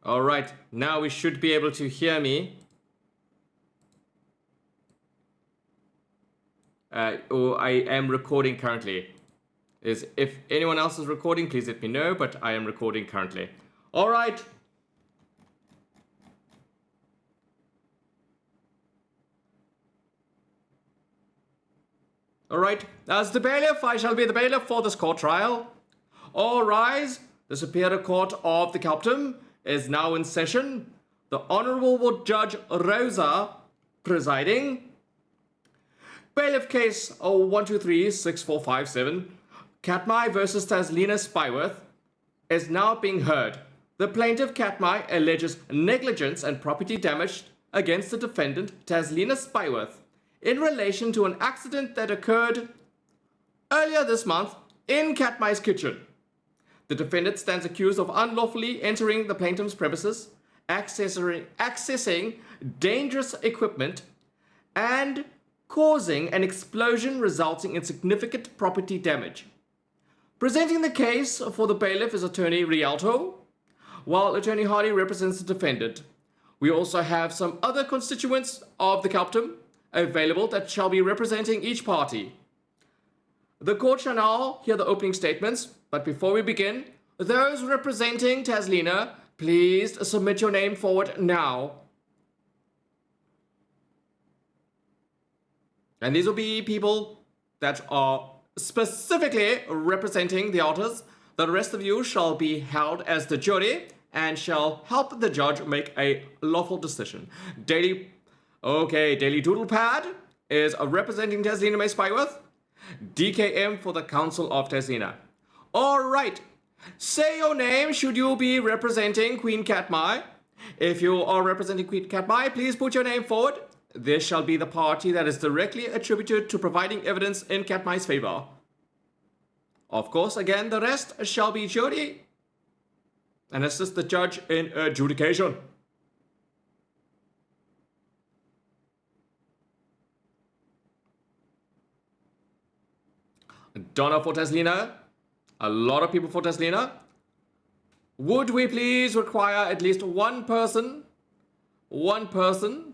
All right, now we should be able to hear me. I am recording currently. If anyone else is recording, please let me know, but I am recording currently. All right. All right, as the bailiff, I shall be the bailiff for this court trial. All rise. The Superior Court of the Captain is now in session. The Honorable Judge Rosa presiding. Bailiff case 1236457, Katmai versus Tazlina Spyworth, is now being heard. The plaintiff Katmai alleges negligence and property damage against the defendant Tazlina Spyworth in relation to an accident that occurred earlier this month in Katmai's kitchen. The defendant stands accused of unlawfully entering the plaintiff's premises, accessing dangerous equipment, and causing an explosion resulting in significant property damage. Presenting the case for the bailiff is Attorney Rialto, while Attorney Hardy represents the defendant. We also have some other constituents of the Captain available that shall be representing each party. The court shall now hear the opening statements, but before we begin, those representing Tazlina, please submit your name forward now. And these will be people that are specifically representing the Otters. The rest of you shall be held as the jury and shall help the judge make a lawful decision. Daily Doodlepad is representing Tazlina May Spyworth. DKM for the Council of Tazlina. All right. Say your name should you be representing Queen Katmai. If you are representing Queen Katmai, please put your name forward. This shall be the party that is directly attributed to providing evidence in Katmai's favor. Of course, again, the rest shall be jury and assist the judge in adjudication. Donna for Tazlina. A lot of people for Tazlina. Would we please require at least one person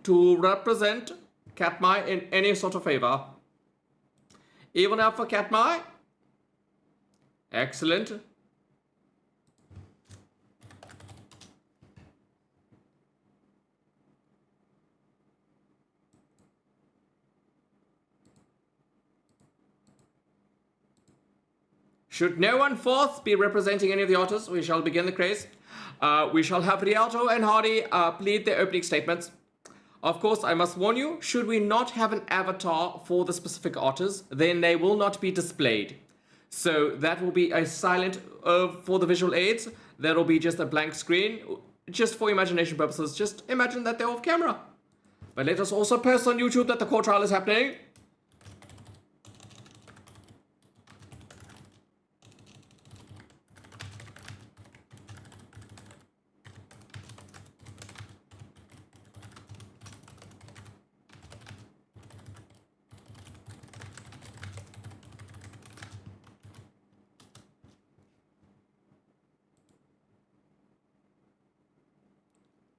to represent Katmai in any sort of favor? Even up for Katmai? Excellent. Should no one fourth be representing any of the Otters, we shall begin the case. We shall have Rialto and Hardy plead their opening statements. Of course, I must warn you, should we not have an avatar for the specific Otters, then they will not be displayed. So that will be a silent for the visual aids. That will be just a blank screen, just for imagination purposes. Just imagine that they're off camera. But let us also post on YouTube that the court trial is happening.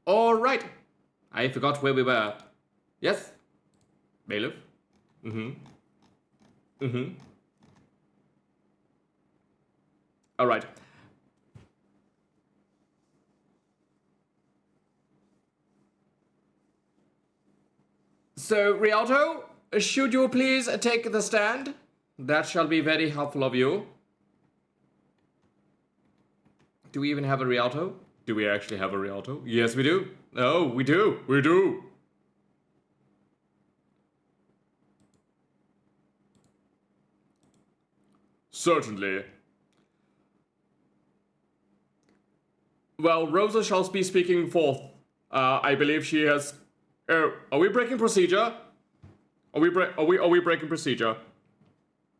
All right. I forgot where we were. Yes? Bailiff? All right. So, Rialto, should you please take the stand? That shall be very helpful of you. Do we even have a Rialto? Do we actually have a Rialto? Yes, we do. Oh, we do. We do. Certainly. Well, Rosa shall be speaking forth. I believe she has... are we breaking procedure? Are we breaking procedure?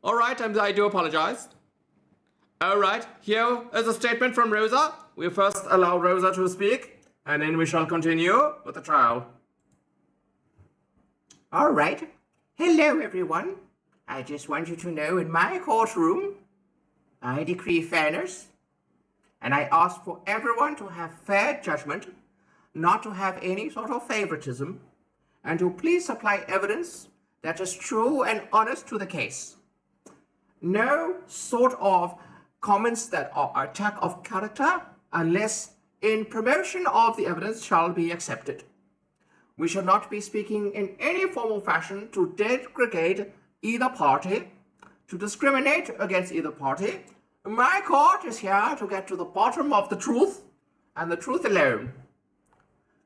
All right, I do apologize. All right, here is a statement from Rosa. We first allow Rosa to speak, and then we shall continue with the trial. All right. Hello, everyone. I just want you to know in my courtroom, I decree fairness. and I ask for everyone to have fair judgment, not to have any sort of favoritism, and to please supply evidence that is true and honest to the case. No sort of comments that are attack of character unless in promotion of the evidence shall be accepted. We shall not be speaking in any formal fashion to degrade either party, to discriminate against either party. My court is here to get to the bottom of the truth and the truth alone.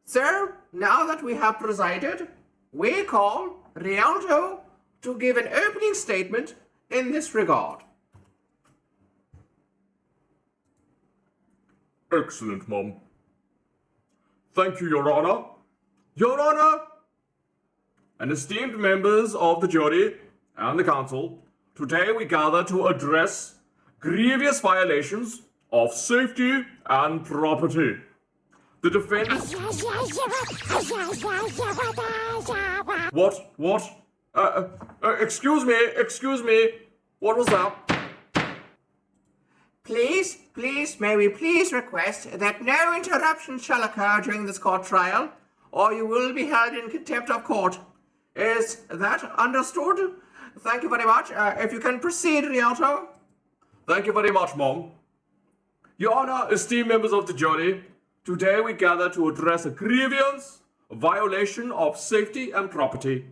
So, now that we have presided, we call Rialto to give an opening statement in this regard. Excellent, Mum. Thank you, Your Honor. Your Honor, and esteemed members of the jury and the council, today we gather to address grievous violations of safety and property. The defendant... What? Excuse me. What was that? Please, may we please request that no interruption shall occur during this court trial, or you will be held in contempt of court. Is that understood? Thank you very much. If you can proceed, Rialto. Thank you very much, Mom. Your Honor, esteemed members of the jury, today we gather to address a grievous violation of safety and property.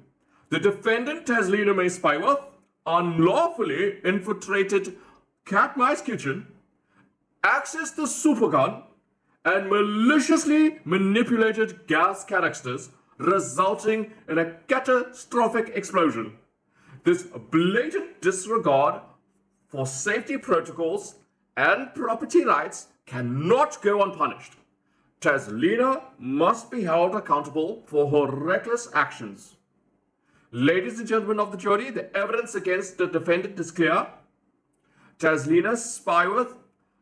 The defendant, Tazlina May Spyworth, unlawfully infiltrated Katmai's kitchen, accessed the supergun, and maliciously manipulated gas canisters, resulting in a catastrophic explosion. This blatant disregard for safety protocols and property rights cannot go unpunished. Tazlina must be held accountable for her reckless actions. Ladies and gentlemen of the jury, the evidence against the defendant is clear. Tazlina Spyworth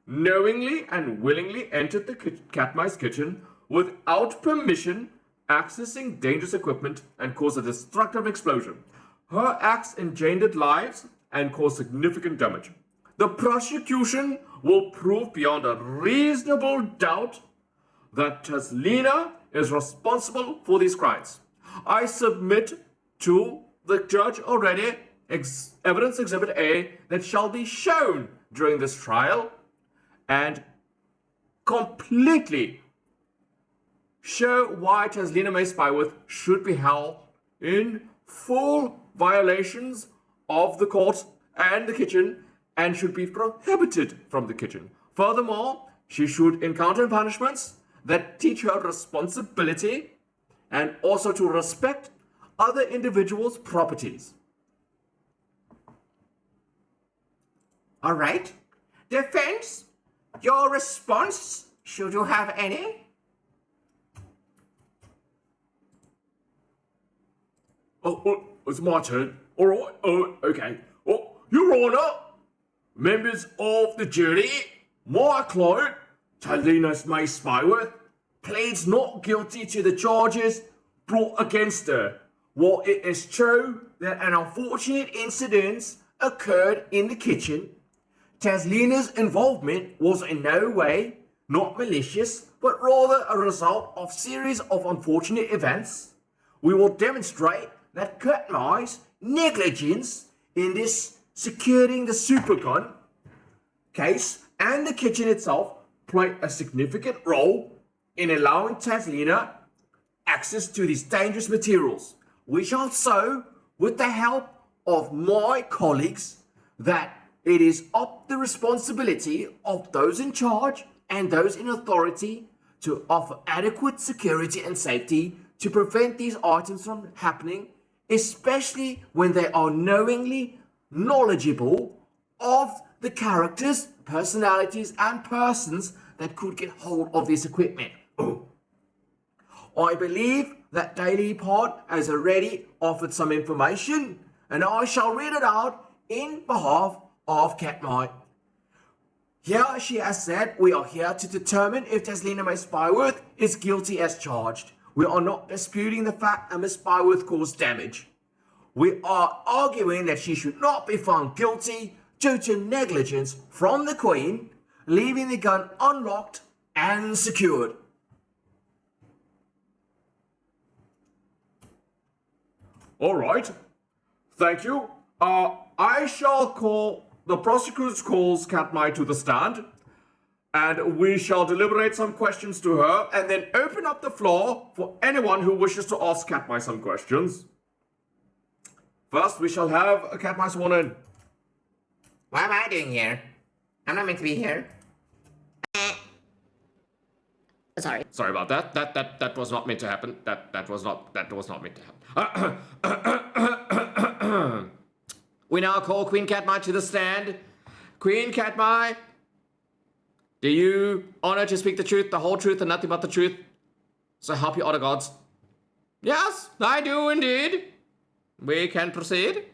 knowingly and willingly entered the Katmai's kitchen without permission, accessing dangerous equipment, and caused a destructive explosion. Her acts endangered lives and caused significant damage. The prosecution will prove beyond a reasonable doubt that Tazlina is responsible for these crimes. I submit to the judge already evidence exhibit A that shall be shown during this trial and completely show why Tazlina May Spyworth should be held in full violations of the court and the kitchen and should be prohibited from the kitchen. Furthermore, she should encounter punishments that teach her responsibility and also to respect other individuals' properties. All right. Defense, your response, should you have any? Oh, it's my turn. All right. Okay. Oh, Your Honor, members of the jury, my client, Tazlina May Spyworth, pleads not guilty to the charges brought against her. While it is true that an unfortunate incident occurred in the kitchen, Tazlina's involvement was in no way not malicious, but rather a result of series of unfortunate events. We will demonstrate that Katmai's negligence in this securing the supergun case and the kitchen itself played a significant role in allowing Tazlina access to these dangerous materials. We shall show, with the help of my colleagues, that it is up the responsibility of those in charge and those in authority to offer adequate security and safety to prevent these items from happening, especially when they are knowingly knowledgeable of the characters, personalities, and persons that could get hold of this equipment. I believe that Daily Pod has already offered some information, and I shall read it out in behalf of Katmai. Here she has said, we are here to determine if Tazlina May Spyworth is guilty as charged. We are not disputing the fact that Ms. Spyworth caused damage. We are arguing that she should not be found guilty due to negligence from the Queen, leaving the gun unlocked and secured. All right. Thank you. I shall call the prosecutor calls Katmai to the stand, and we shall deliberate some questions to her, and then open up the floor for anyone who wishes to ask Katmai some questions. First, we shall have Katmai sworn in. What am I doing here? I'm not meant to be here. Sorry. Sorry about that. That was not meant to happen. That was not meant to happen. We now call Queen Katmai to the stand. Queen Katmai, do you honor to speak the truth, the whole truth, and nothing but the truth? So help you, Otter gods. Yes, I do indeed. We can proceed.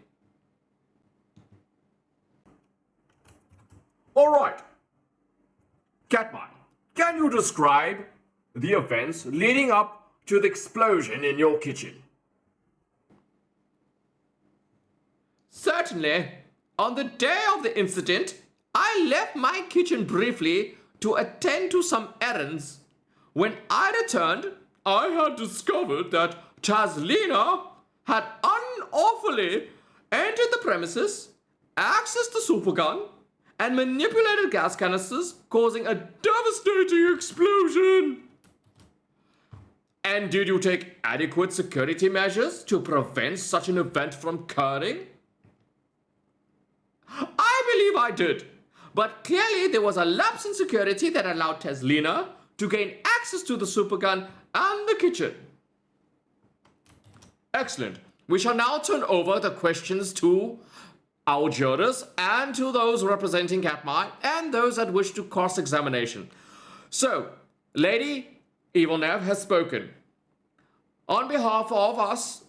All right. Katmai, can you describe the events leading up to the explosion in your kitchen? Certainly. On the day of the incident, I left my kitchen briefly to attend to some errands. When I returned, I had discovered that Tazlina had unlawfully entered the premises, accessed the supergun, and manipulated gas canisters, causing a devastating explosion. And did you take adequate security measures to prevent such an event from occurring? I believe I did, but clearly there was a lapse in security that allowed Tazlina to gain access to the supergun and the kitchen. Excellent. We shall now turn over the questions to our jurors and to those representing Katmai and those that wish to cross-examination. So, Lady Evilnev has spoken. On behalf of us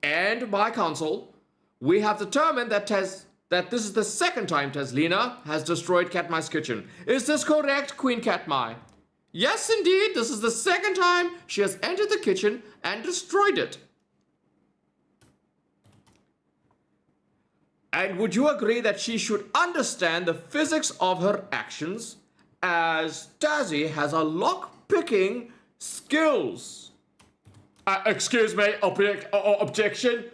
and my council, we have determined that this is the second time Tazlina has destroyed Katmai's kitchen. Is this correct, Queen Katmai? Yes, indeed. This is the second time she has entered the kitchen and destroyed it. And would you agree that she should understand the physics of her actions, as Tazzy has a lock-picking skills? Excuse me, objection,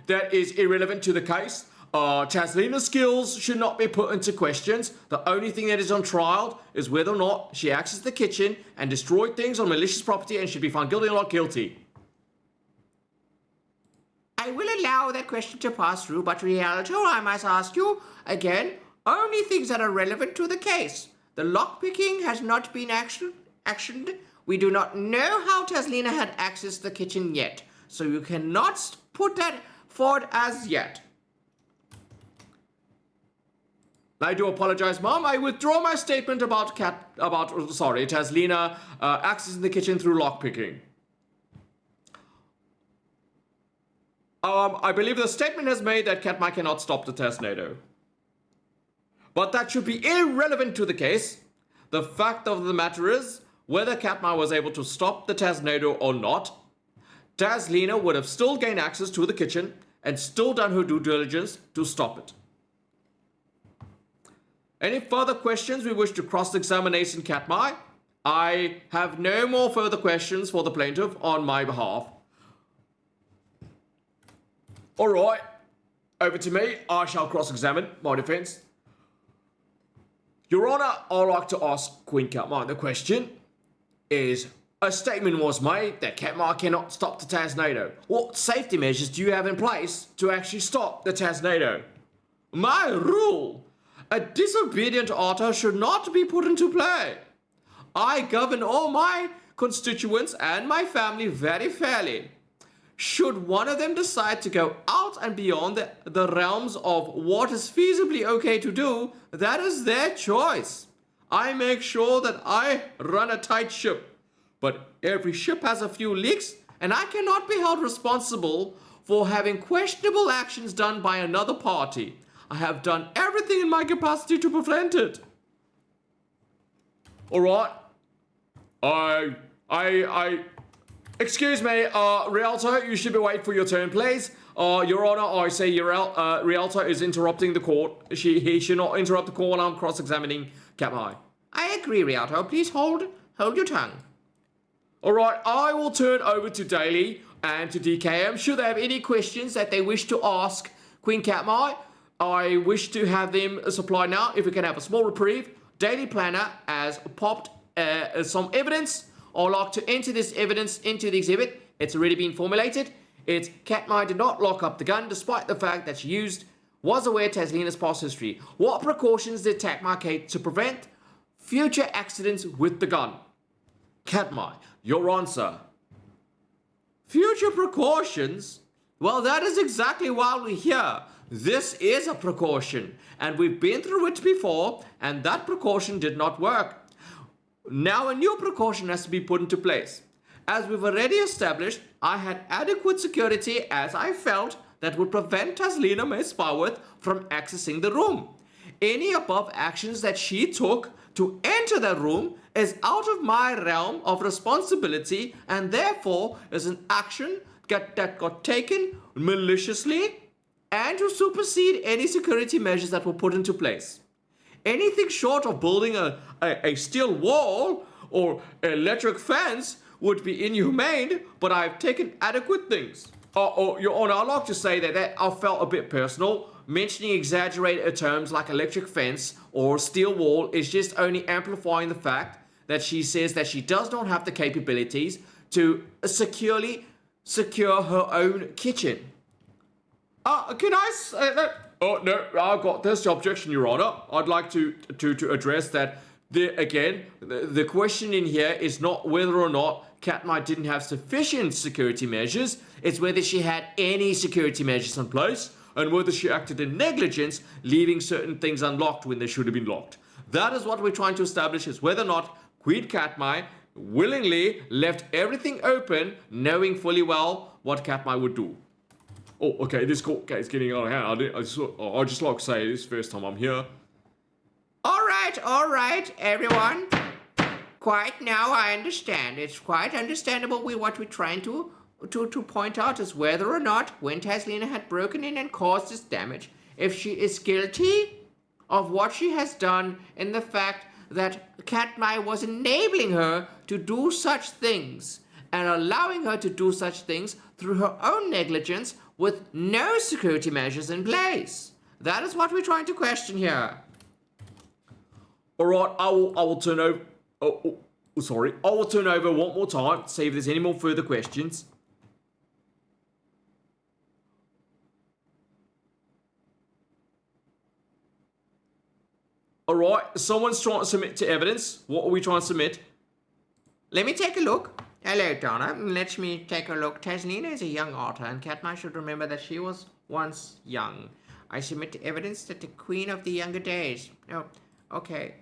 that is irrelevant to the case. Tazlina's skills should not be put into questions. The only thing that is on trial is whether or not she accessed the kitchen and destroyed things on malicious property and should be found guilty or not guilty. I will allow that question to pass through, but reality, I must ask you again, only things that are relevant to the case. The lockpicking has not been actioned. We do not know how Tazlina had accessed the kitchen yet, so you cannot put that forward as yet. I do apologize, Mom. I withdraw my statement about Tazlina accessing the kitchen through lockpicking. I believe the statement has made that Katmai cannot stop the Tazz-nado. But that should be irrelevant to the case. The fact of the matter is, whether Katmai was able to stop the Tazz-nado or not, Tazlina would have still gained access to the kitchen and still done her due diligence to stop it. Any further questions we wish to cross-examination Katmai? I have no more further questions for the plaintiff on my behalf. All right, over to me. I shall cross-examine my defense. Your Honor, I'd like to ask Queen Katmai the question is, a statement was made that Katmai cannot stop the Tazz-nado. What safety measures do you have in place to actually stop the Tazz-nado? My rule, a disobedient otter should not be put into play. I govern all my constituents and my family very fairly. Should one of them decide to go out and beyond the realms of what is feasibly okay to do, that is their choice. I make sure that I run a tight ship. But every ship has a few leaks, and I cannot be held responsible for having questionable actions done by another party. I have done everything in my capacity to prevent it. All right. Excuse me, Rialto, you should be waiting for your turn, please. Your Honor, I say Rialto is interrupting the court. He should not interrupt the court while I'm cross-examining Katmai. I agree, Rialto. Please hold your tongue. Alright, I will turn over to Daly and to DKM. Should they have any questions that they wish to ask Queen Katmai, I wish to have them supply now. If we can have a small reprieve. Daily Planner has popped some evidence. I'd like to enter this evidence into the exhibit. It's already been formulated. It's Katmai did not lock up the gun despite the fact that she was aware of Tazlina's past history. What precautions did Katmai take to prevent future accidents with the gun? Katmai, your answer. Future precautions? Well, that is exactly why we're here. This is a precaution, and we've been through it before, and that precaution did not work. Now a new precaution has to be put into place. As we've already established, I had adequate security as I felt that would prevent Tazlina May Sparworth from accessing the room. Any above actions that she took to enter the room is out of my realm of responsibility and therefore is an action that got taken maliciously and to supersede any security measures that were put into place. Anything short of building a steel wall or electric fence would be inhumane, but I've taken adequate things. Your Honor, I'd like to say that I felt a bit personal. Mentioning exaggerated terms like electric fence or steel wall is just only amplifying the fact that she says that she does not have the capabilities to securely secure her own kitchen. Can I say that? Oh, no, I've got this objection, Your Honor. I'd like to address that. The question in here is not whether or not Katmai didn't have sufficient security measures. It's whether she had any security measures in place and whether she acted in negligence, leaving certain things unlocked when they should have been locked. That is what we're trying to establish, is whether or not Queen Katmai willingly left everything open, knowing fully well what Katmai would do. Oh, okay, this court case is getting out of hand. I just like to say this first time I'm here. All right, everyone. Quite now, I understand. It's quite understandable what we're trying to point out is whether or not when Tazlina had broken in and caused this damage, if she is guilty of what she has done in the fact that Katmai was enabling her to do such things and allowing her to do such things through her own negligence with no security measures in place. That is what we're trying to question here. Alright, I will turn over... sorry. I will turn over one more time to see if there's any more further questions. Alright, someone's trying to submit to evidence. What are we trying to submit? Let me take a look. Hello, Donna. Let me take a look. Tazlina is a young otter, and Katmai should remember that she was once young. I submit evidence that the queen of the younger days. Oh, okay.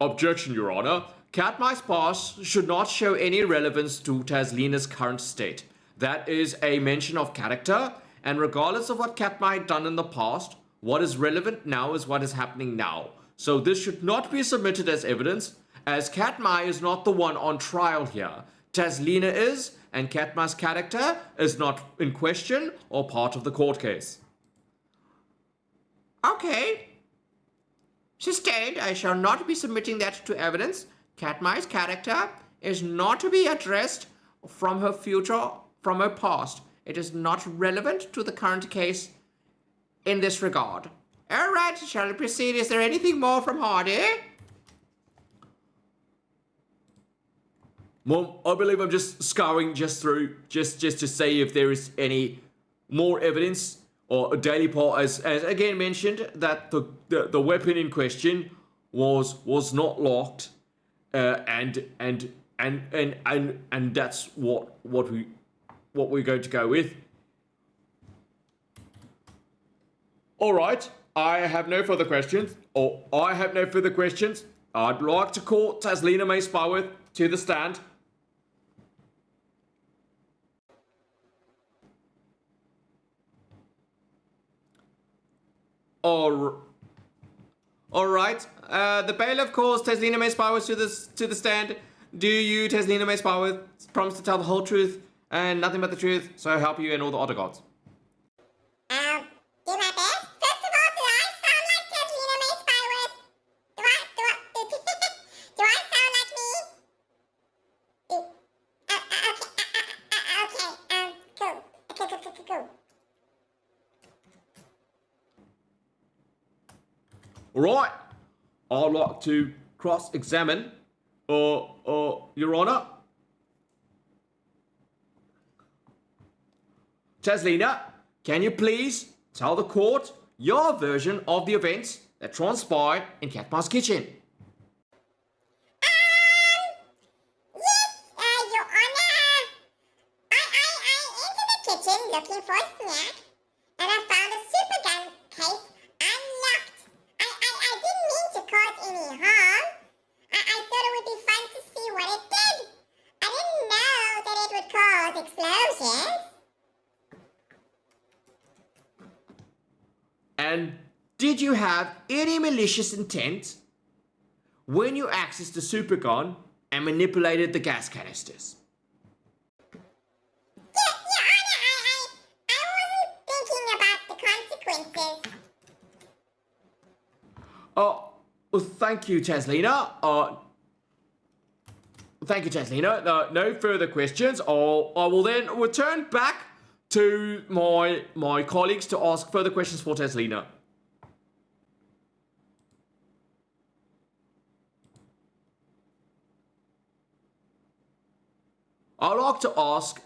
Objection, Your Honor. Katmai's past should not show any relevance to Tazlina's current state. That is a mention of character, and regardless of what Katmai had done in the past, what is relevant now is what is happening now. So this should not be submitted as evidence, as Katmai is not the one on trial here. Tazlina is, and Katmai's character is not in question or part of the court case. Okay. Sustained. I shall not be submitting that to evidence. Katmai's character is not to be addressed from her future, from her past. It is not relevant to the current case in this regard. All right, shall we proceed? Is there anything more from Hardy? Well, I believe I'm just scouring through just to see if there is any more evidence. Or Daily Paul, as again mentioned, that the weapon in question was not locked, and that's what we're going to go with. All right, I have no further questions. I'd like to call Tazlina May Sparworth to the stand. All right. The bailiff calls Tazlina May Spyworth to the stand. Do you, Tazlina May Spyworth, promise to tell the whole truth and nothing but the truth, so help you and all the Otter gods? Do my best. First of all, do I sound like Tazlina May Spyworth? Do I sound like me? Okay, cool. All right. I'd like to cross-examine, Your Honor. Tazlina, can you please tell the court your version of the events that transpired in Katmai's kitchen? Yes, Your Honor. I entered the kitchen looking for a snack, and I found a super gun case unlocked. I didn't mean to cause any harm. I thought it would be fun to see what it did. I didn't know that it would cause explosions. And did you have any malicious intent when you accessed the supergun and manipulated the gas canisters? Your Honor, I wasn't thinking about the consequences. Well, thank you, Tazlina. Thank you, Tazlina. No further questions. I will then return back to my colleagues to ask further questions for Tazlina. I'd like to ask.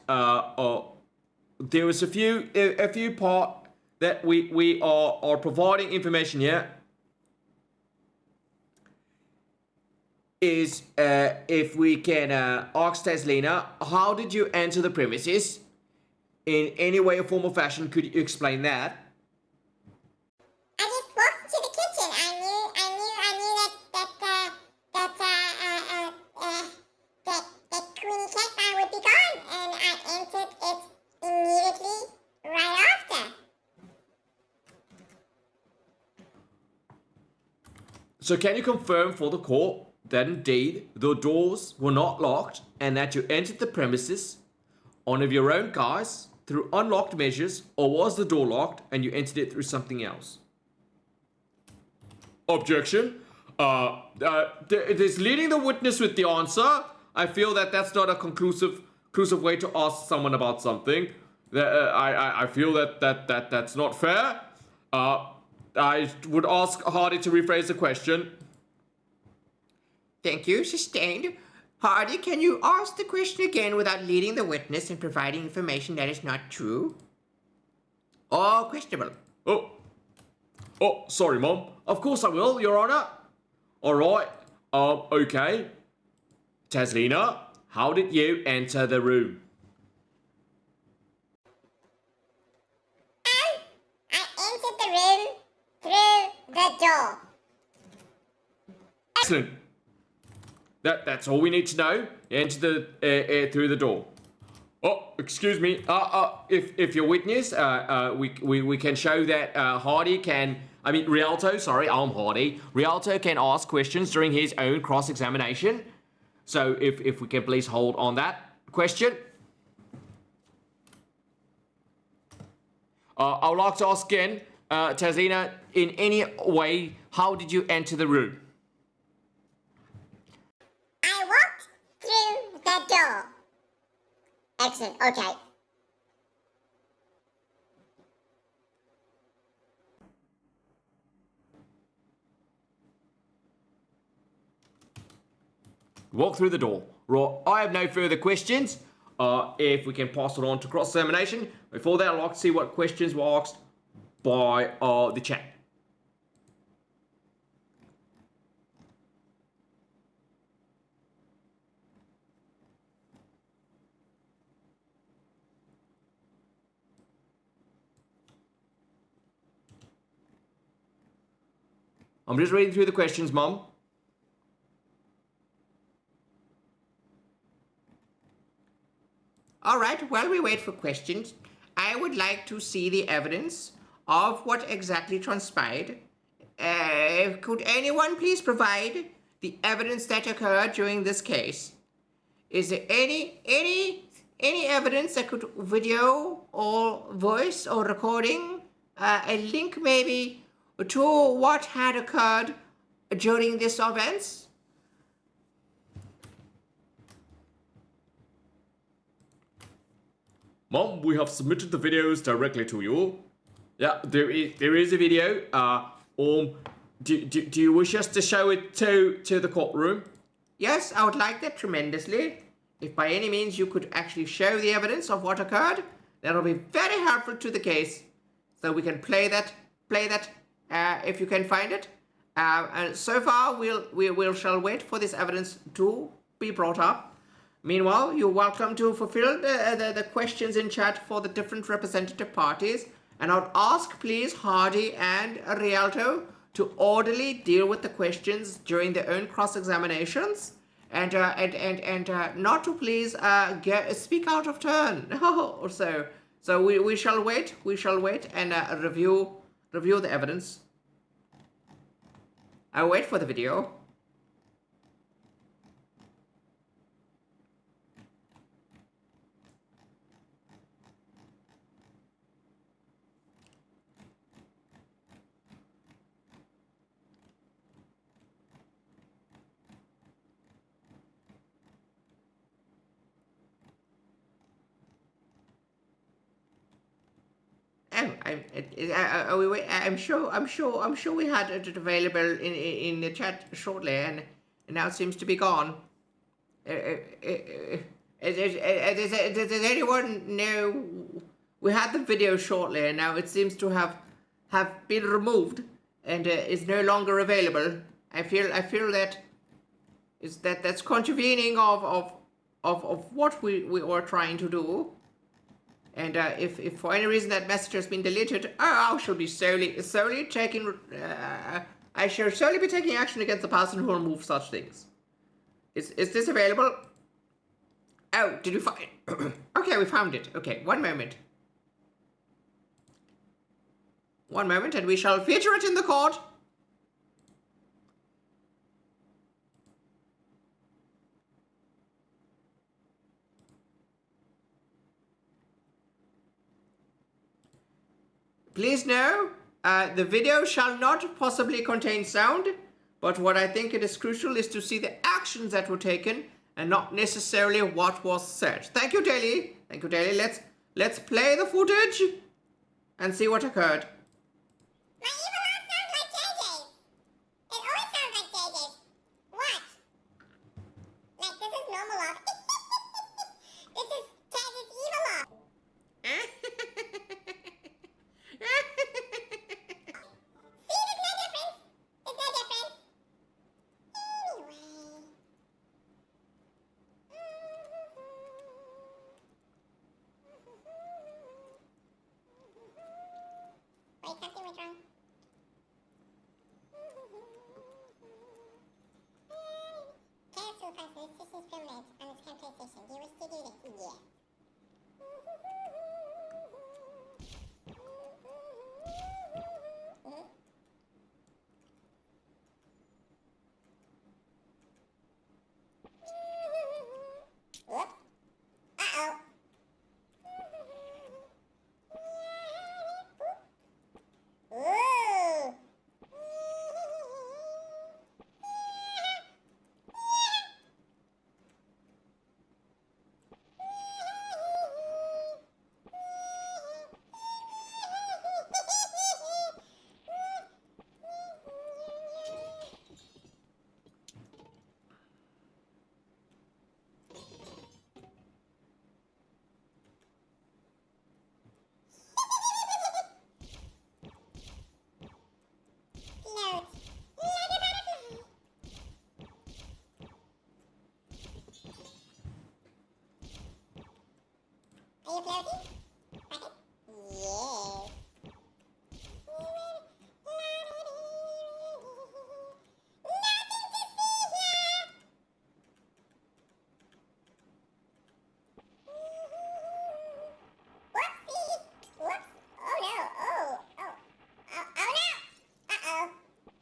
There was a few part that we are providing information here. Is if we can ask Tazlina, how did you enter the premises? In any way or form or fashion, could you explain that? I just walked to the kitchen. I knew that Queenie Katmai would be gone, and I entered it immediately right after. So can you confirm for the court that indeed the doors were not locked and that you entered the premises on of your own guise through unlocked measures, or was the door locked and you entered it through something else? Objection. There's leading the witness with the answer. I feel that that's not a conclusive way to ask someone about something. I feel that's not fair. I would ask Hardy to rephrase the question. Thank you. Sustained. Hardy, can you ask the question again without leading the witness and providing information that is not true or questionable? Oh, sorry, Mom. Of course I will, Your Honor. All right. Okay. Tazlina, how did you enter the room? I entered the room through the door. Excellent. That's all we need to know. Enter the through the door. Oh, excuse me. If your witness, we can show that Hardy can. I mean, Rialto. Sorry, I'm Hardy. Rialto can ask questions during his own cross-examination. So if we can please hold on that question. I would like to ask again, Tazlina, in any way, how did you enter the room? I walked through the door. Excellent. Okay. Walk through the door. Right, I have no further questions. If we can pass it on to cross-examination. Before that, I'd like to see what questions were asked by the chat. I'm just reading through the questions, Mom. All right, while we wait for questions, I would like to see the evidence of what exactly transpired Could anyone please provide the evidence that occurred during this case? Is there any evidence that could video or voice or recording a link maybe to what had occurred during this events? Mom, we have submitted the videos directly to you. Yeah, there is a video. Do you wish us to show it to the courtroom? Yes, I would like that tremendously. If by any means you could actually show the evidence of what occurred, that'll be very helpful to the case. So we can play that if you can find it. And so far, we shall wait for this evidence to be brought up. Meanwhile, you're welcome to fulfill the questions in chat for the different representative parties. And I would ask, please, Hardy and Rialto to orderly deal with the questions during their own cross-examinations. And not to please speak out of turn or so. So we shall wait. We shall wait and review the evidence. I'll wait for the video. I'm sure we had it available in the chat shortly, and now it seems to be gone. Does anyone know? We had the video shortly, and now it seems to have been removed and is no longer available. I feel that's contravening of what we were trying to do. And if for any reason that message has been deleted, I shall be solely taking. I shall solely be taking action against the person who removed such things. Is this available? Oh, did you find? Okay, we found it. Okay, one moment. One moment, and we shall feature it in the court. Please know, the video shall not possibly contain sound, but what I think it is crucial is to see the actions that were taken and not necessarily what was said. Thank you, Daly. Thank you, Daly. Let's play the footage and see what occurred. My evil laugh sounds like JJ's. It always sounds like JJ's. Watch. Like, this is normal laugh. This is Tazz's evil laugh. See, there's no difference. There's no difference. Anyway. Wait, something went wrong. Cancel person. This is permanent on this compensation. Do you wish to do this? Yes. Whoops. Uh-oh. Ooh. Float. Like a butterfly. Are you floating? Right? Yes. Nothing to see here. Whoopsie. Whoops. Oh no. Oh no. Uh-oh.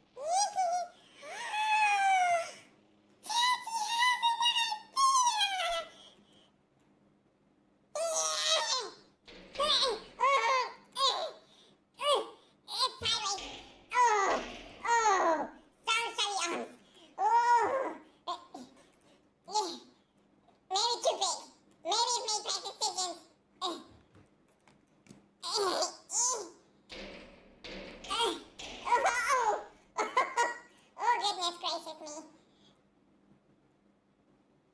sideways. Oh, oh, sorry, oh, maybe too big. Maybe it made bad decisions. Oh, goodness gracious me.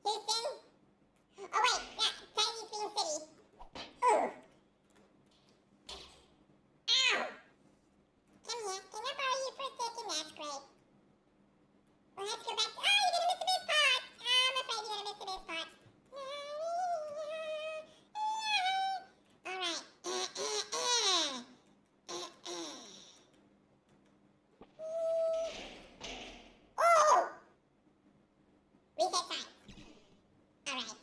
Houston? Oh, wait, yeah, Chinese being city. Ooh. Ow! Come here, can I borrow you for a second? That's great. We'll have to go back to... Oh, you're gonna miss the best part! I'm afraid you're gonna miss the best part. Alright. Oh! Reset time. Alright.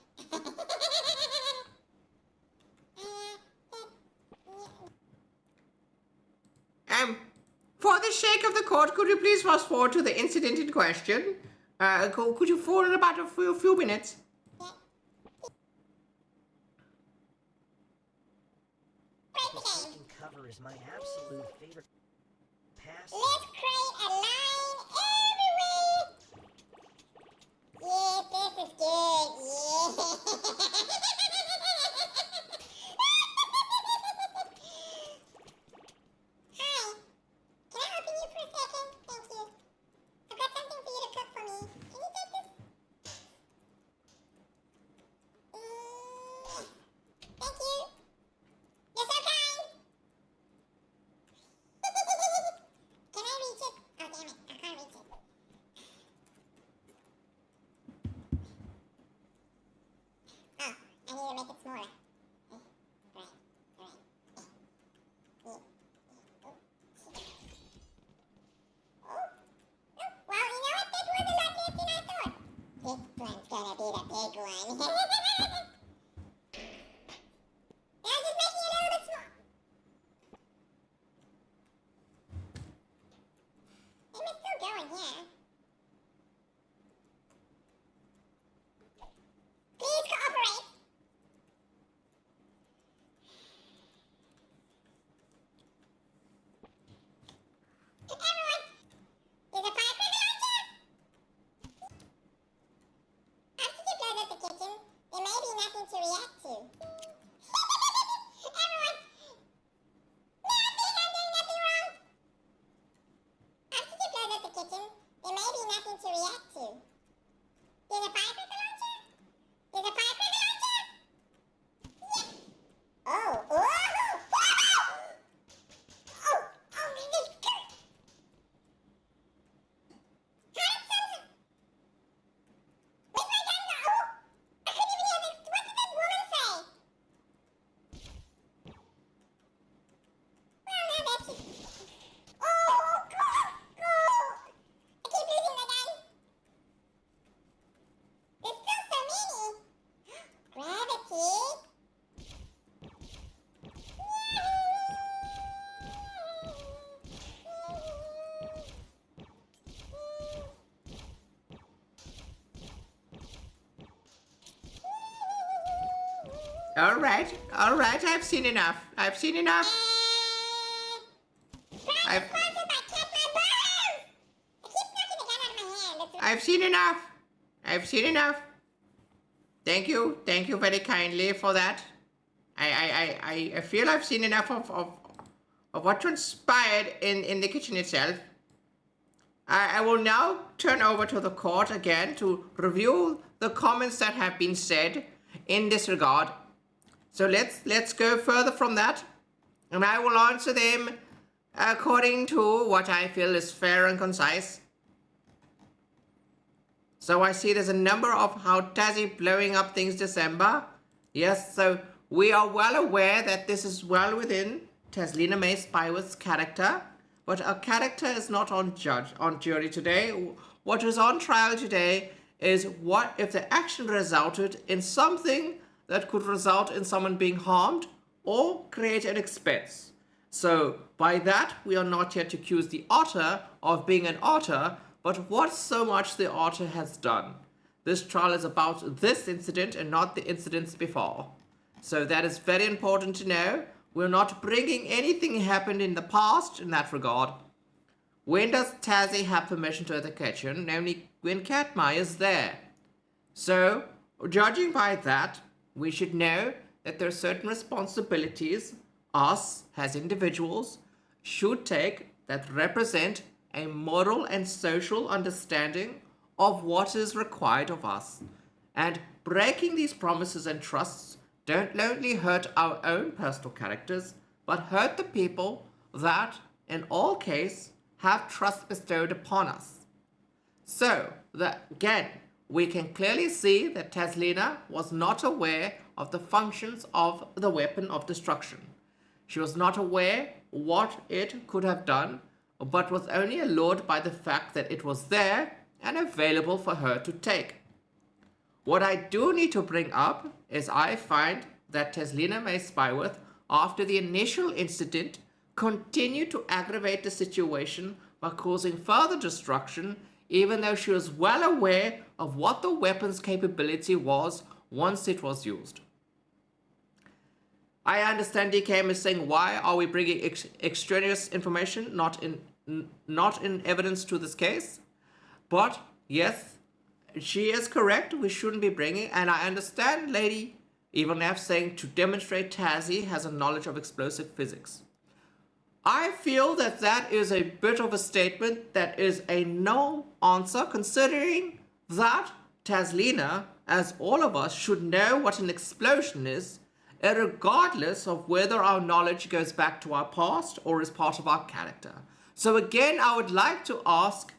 For the sake of the court, could you please fast forward to the incident in question? Could you forward in about a few minutes? Cover is my absolute favorite pass. Let's create a line everywhere. Yeah, this is good. Yeah. Hi. Can I open you for a second? Thank you. I've got something for you to cook for me. Can you take this? Thank you. You're so kind. Can I reach it? Oh, damn it. I can't reach it. Oh, I need to make it smaller. Right. Oh. Well, you know what? This was a lot faster than I thought. This one's gonna be the big one. Now I'm just making it a little bit small. It's still going here. Please cooperate. Everyone, there's a firecracker launcher. After you blow up the kitchen, there may be nothing to react to. Everyone, now I think I'm doing nothing wrong. After you blow up the kitchen, there may be nothing to react to. There's a firecracker launcher? There's a firecracker launcher? Yeah. Oh, oh, this is good. How did some... Where's my gun go? Oh, I couldn't even hear this. What did this woman say? Well, now that's it. Oh, God. I keep losing the gun. There's still so many. Gravity. All right, I've seen enough. Prize sponsored by Katmai Bombs! I keep knocking the gun out of my hand. I've seen enough. Thank you very kindly for that. I feel I've seen enough of what transpired in the kitchen itself. I will now turn over to the court again to review the comments that have been said in this regard. So let's go further from that, and I will answer them according to what I feel is fair and concise. So I see there's a number of how Tazzy blowing up things December. Yes, so we are well aware that this is well within Tazlina May Spyworth's character, but our character is not on jury today. What is on trial today is what if the action resulted in something that could result in someone being harmed or create an expense. So by that, we are not yet to accuse the otter of being an otter, but what so much the otter has done. This trial is about this incident and not the incidents before. So that is very important to know. we're not bringing anything happened in the past in that regard. When does Tazzy have permission to enter the kitchen? Only when Katmai is there. So, judging by that, we should know that there are certain responsibilities us as individuals should take that represent a moral and social understanding of what is required of us. And breaking these promises and trusts don't only hurt our own personal characters, but hurt the people that, in all cases, have trust bestowed upon us. So, again, we can clearly see that Tazlina was not aware of the functions of the weapon of destruction. She was not aware what it could have done, but was only allured by the fact that it was there and available for her to take. What I do need to bring up is I find that Tazlina May Spyworth, after the initial incident, continued to aggravate the situation by causing further destruction, even though she was well aware of what the weapon's capability was once it was used. I understand DKM is saying, why are we bringing extraneous information, not in evidence to this case? But yes, she is correct. We shouldn't be bringing, and I understand Lady Evil F saying to demonstrate Tazzy has a knowledge of explosive physics. I feel that that is a bit of a statement that is a no answer, considering that Tazlina, as all of us, should know what an explosion is, regardless of whether our knowledge goes back to our past or is part of our character. So again, I would like to ask,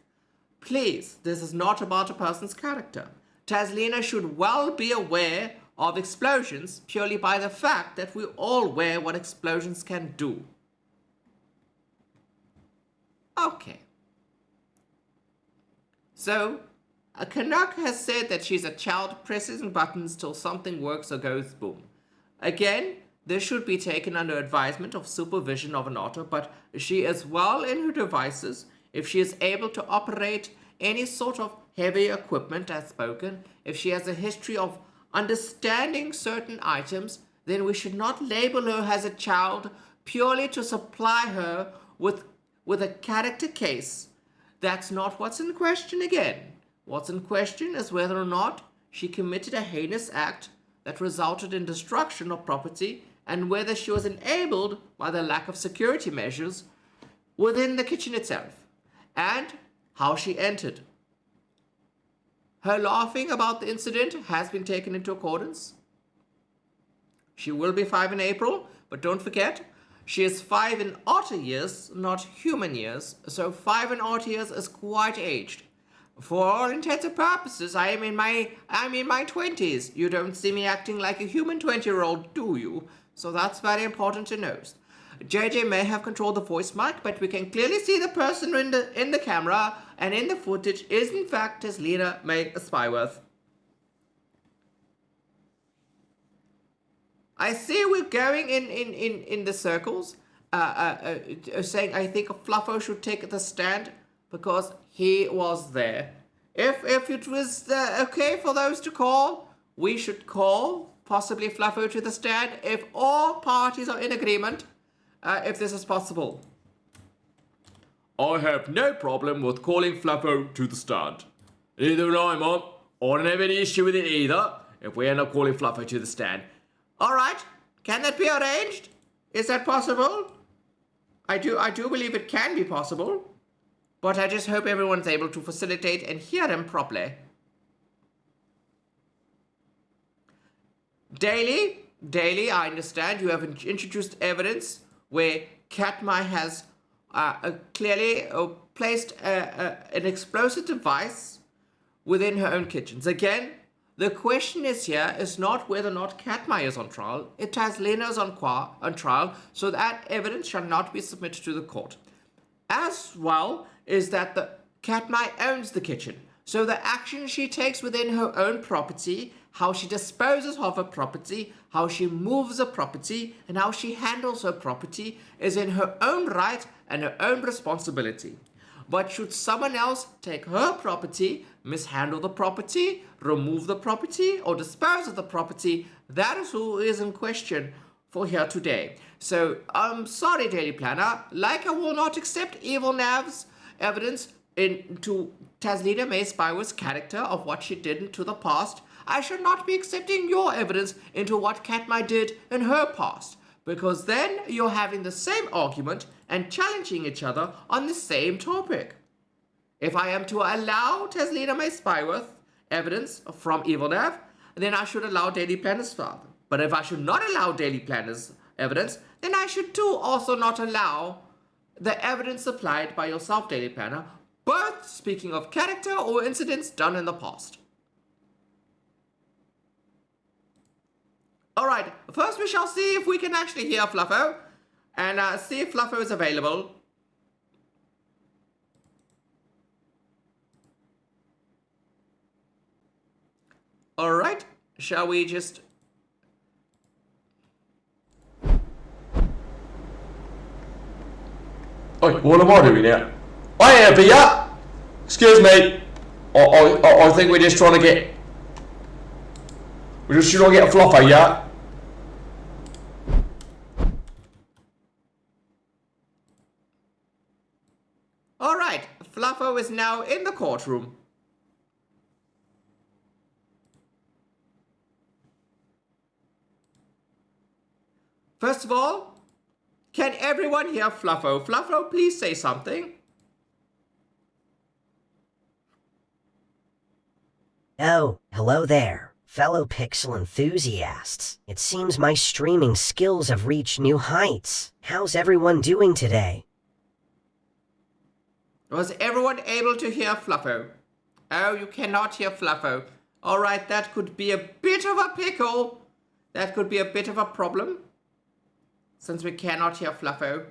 please, this is not about a person's character. Tazlina should well be aware of explosions purely by the fact that we all aware what explosions can do. Okay. So, a Canuck has said that she's a child pressing buttons till something works or goes boom. Again, this should be taken under advisement of supervision of an otter, but she is well in her devices. If she is able to operate any sort of heavy equipment as spoken, if she has a history of understanding certain items, then we should not label her as a child purely to supply her with a character case. That's not what's in question again. What's in question is whether or not she committed a heinous act that resulted in destruction of property, and whether she was enabled by the lack of security measures within the kitchen itself, and how she entered. Her laughing about the incident has been taken into accordance. She will be 5 in April, but don't forget, she is 5 in otter years, not human years, so 5 in otter years is quite aged. For all intents and purposes, I'm in my 20s. You don't see me acting like a human 20-year-old, do you? So that's very important to note. JJ may have controlled the voice mic, but we can clearly see the person in the camera, and in the footage is in fact Tazlina May Spyworth. I see we're going in the circles, saying I think Fluffo should take the stand because he was there. If it was okay for those to call, we should call possibly Fluffo to the stand if all parties are in agreement, if this is possible. I have no problem with calling Fluffo to the stand. Neither do I, Mom. I don't have any issue with it either, if we end up calling Fluffo to the stand. Alright, can that be arranged? Is that possible? I do believe it can be possible, but I just hope everyone's able to facilitate and hear him properly. Daily, I understand you have introduced evidence where Katmai has clearly placed an explosive device within her own kitchens. Again, the question here is not whether or not Katmai is on trial. It has Tazlina on trial, so that evidence shall not be submitted to the court. As well is that the Katmai owns the kitchen, so the action she takes within her own property, how she disposes of her property, how she moves her property, and how she handles her property is in her own right and her own responsibility. But should someone else take her property, mishandle the property, remove the property, or dispose of the property, that is who is in question for here today. So, I'm sorry, Daily Planner. Like I will not accept Evil Nav's evidence into Tazlina May Spyworth's character of what she did into the past, I should not be accepting your evidence into what Katmai did in her past, because then you're having the same argument and challenging each other on the same topic. If I am to allow Tazlina May Spyworth evidence from Evil Nav, then I should allow Daily Planner's father. But if I should not allow Daily Planner's evidence, then I should too also not allow the evidence supplied by yourself, Daily Planner, both speaking of character or incidents done in the past. Alright, first we shall see if we can actually hear Fluffo, and see if Fluffo is available. Alright, shall we just... Oi, what am I doing now? I am Peter! Excuse me. I think we're just trying to get... We're just trying to get a fluffer, yeah? Alright, Fluffo is now in the courtroom. First of all, can everyone hear Fluffo? Fluffo, please say something. Oh, hello there, fellow pixel enthusiasts. It seems my streaming skills have reached new heights. How's everyone doing today? Was everyone able to hear Fluffo? Oh, you cannot hear Fluffo. Alright, that could be a bit of a pickle. That could be a bit of a problem, since we cannot hear Fluffo.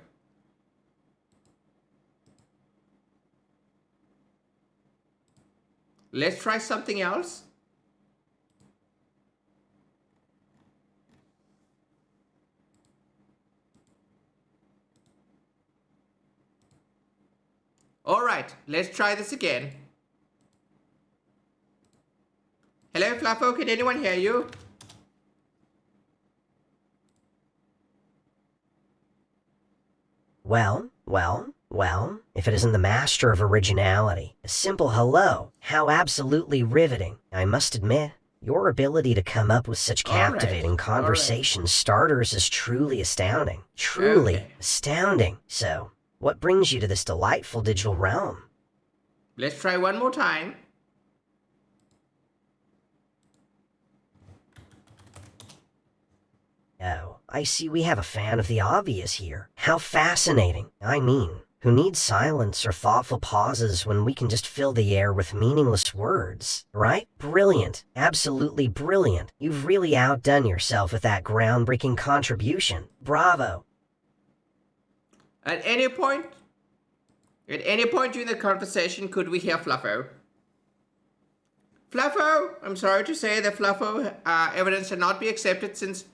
Let's try something else. Alright, let's try this again. Hello, Fluffo, can anyone hear you? Well, if it isn't the master of originality, a simple hello, how absolutely riveting. I must admit, your ability to come up with such captivating conversation starters is truly astounding. Truly astounding. So, what brings you to this delightful digital realm? Let's try one more time. Oh, I see we have a fan of the obvious here. How fascinating. I mean, who needs silence or thoughtful pauses when we can just fill the air with meaningless words, right? Brilliant. Absolutely brilliant. You've really outdone yourself with that groundbreaking contribution. Bravo. At any point during the conversation, could we hear Fluffo? Fluffo, I'm sorry to say that Fluffo evidence should not be accepted since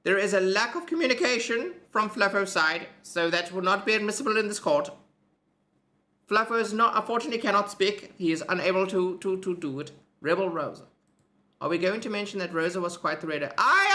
there is a lack of communication from Fluffo's side, so that will not be admissible in this court. Fluffo is not, unfortunately cannot speak. He is unable to do it. Rebel Rosa. Are we going to mention that Rosa was quite the raider? I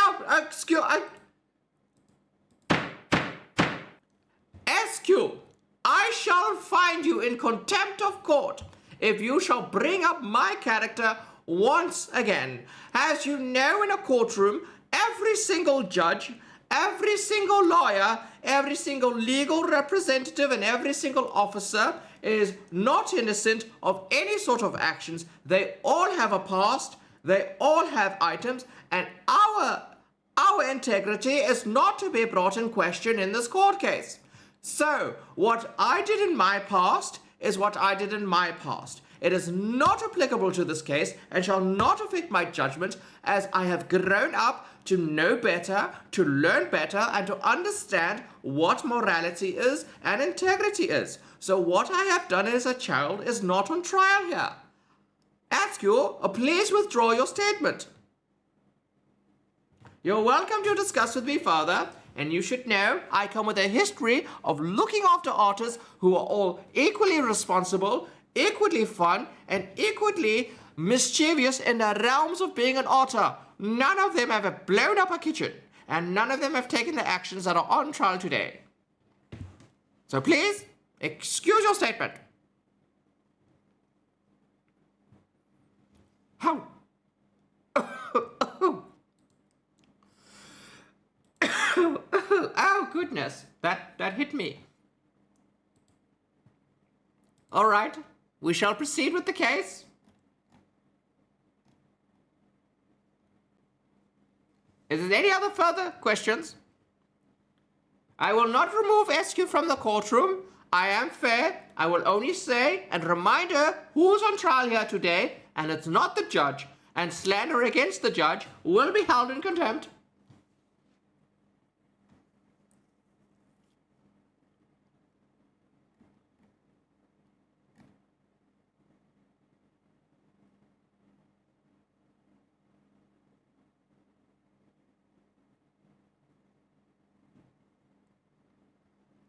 shall find you in contempt of court if you shall bring up my character once again. As you know, in a courtroom, every single judge, every single lawyer, every single legal representative, and every single officer is not innocent of any sort of actions. They all have a past, they all have items, and our integrity is not to be brought in question in this court case. So, what I did in my past is what I did in my past. It is not applicable to this case and shall not affect my judgment, as I have grown up to know better, to learn better, and to understand what morality is and integrity is. So what I have done as a child is not on trial here. Askew, please withdraw your statement. You're welcome to discuss with me further, and you should know I come with a history of looking after otters who are all equally responsible, equally fun, and equally mischievous in the realms of being an otter. None of them have blown up a kitchen, and none of them have taken the actions that are on trial today. So please, excuse your statement. How? Oh, goodness. That hit me. All right, we shall proceed with the case. Is there any other further questions? I will not remove SQ from the courtroom. I am fair. I will only say and remind her who's on trial here today, and it's not the judge, and slander against the judge will be held in contempt.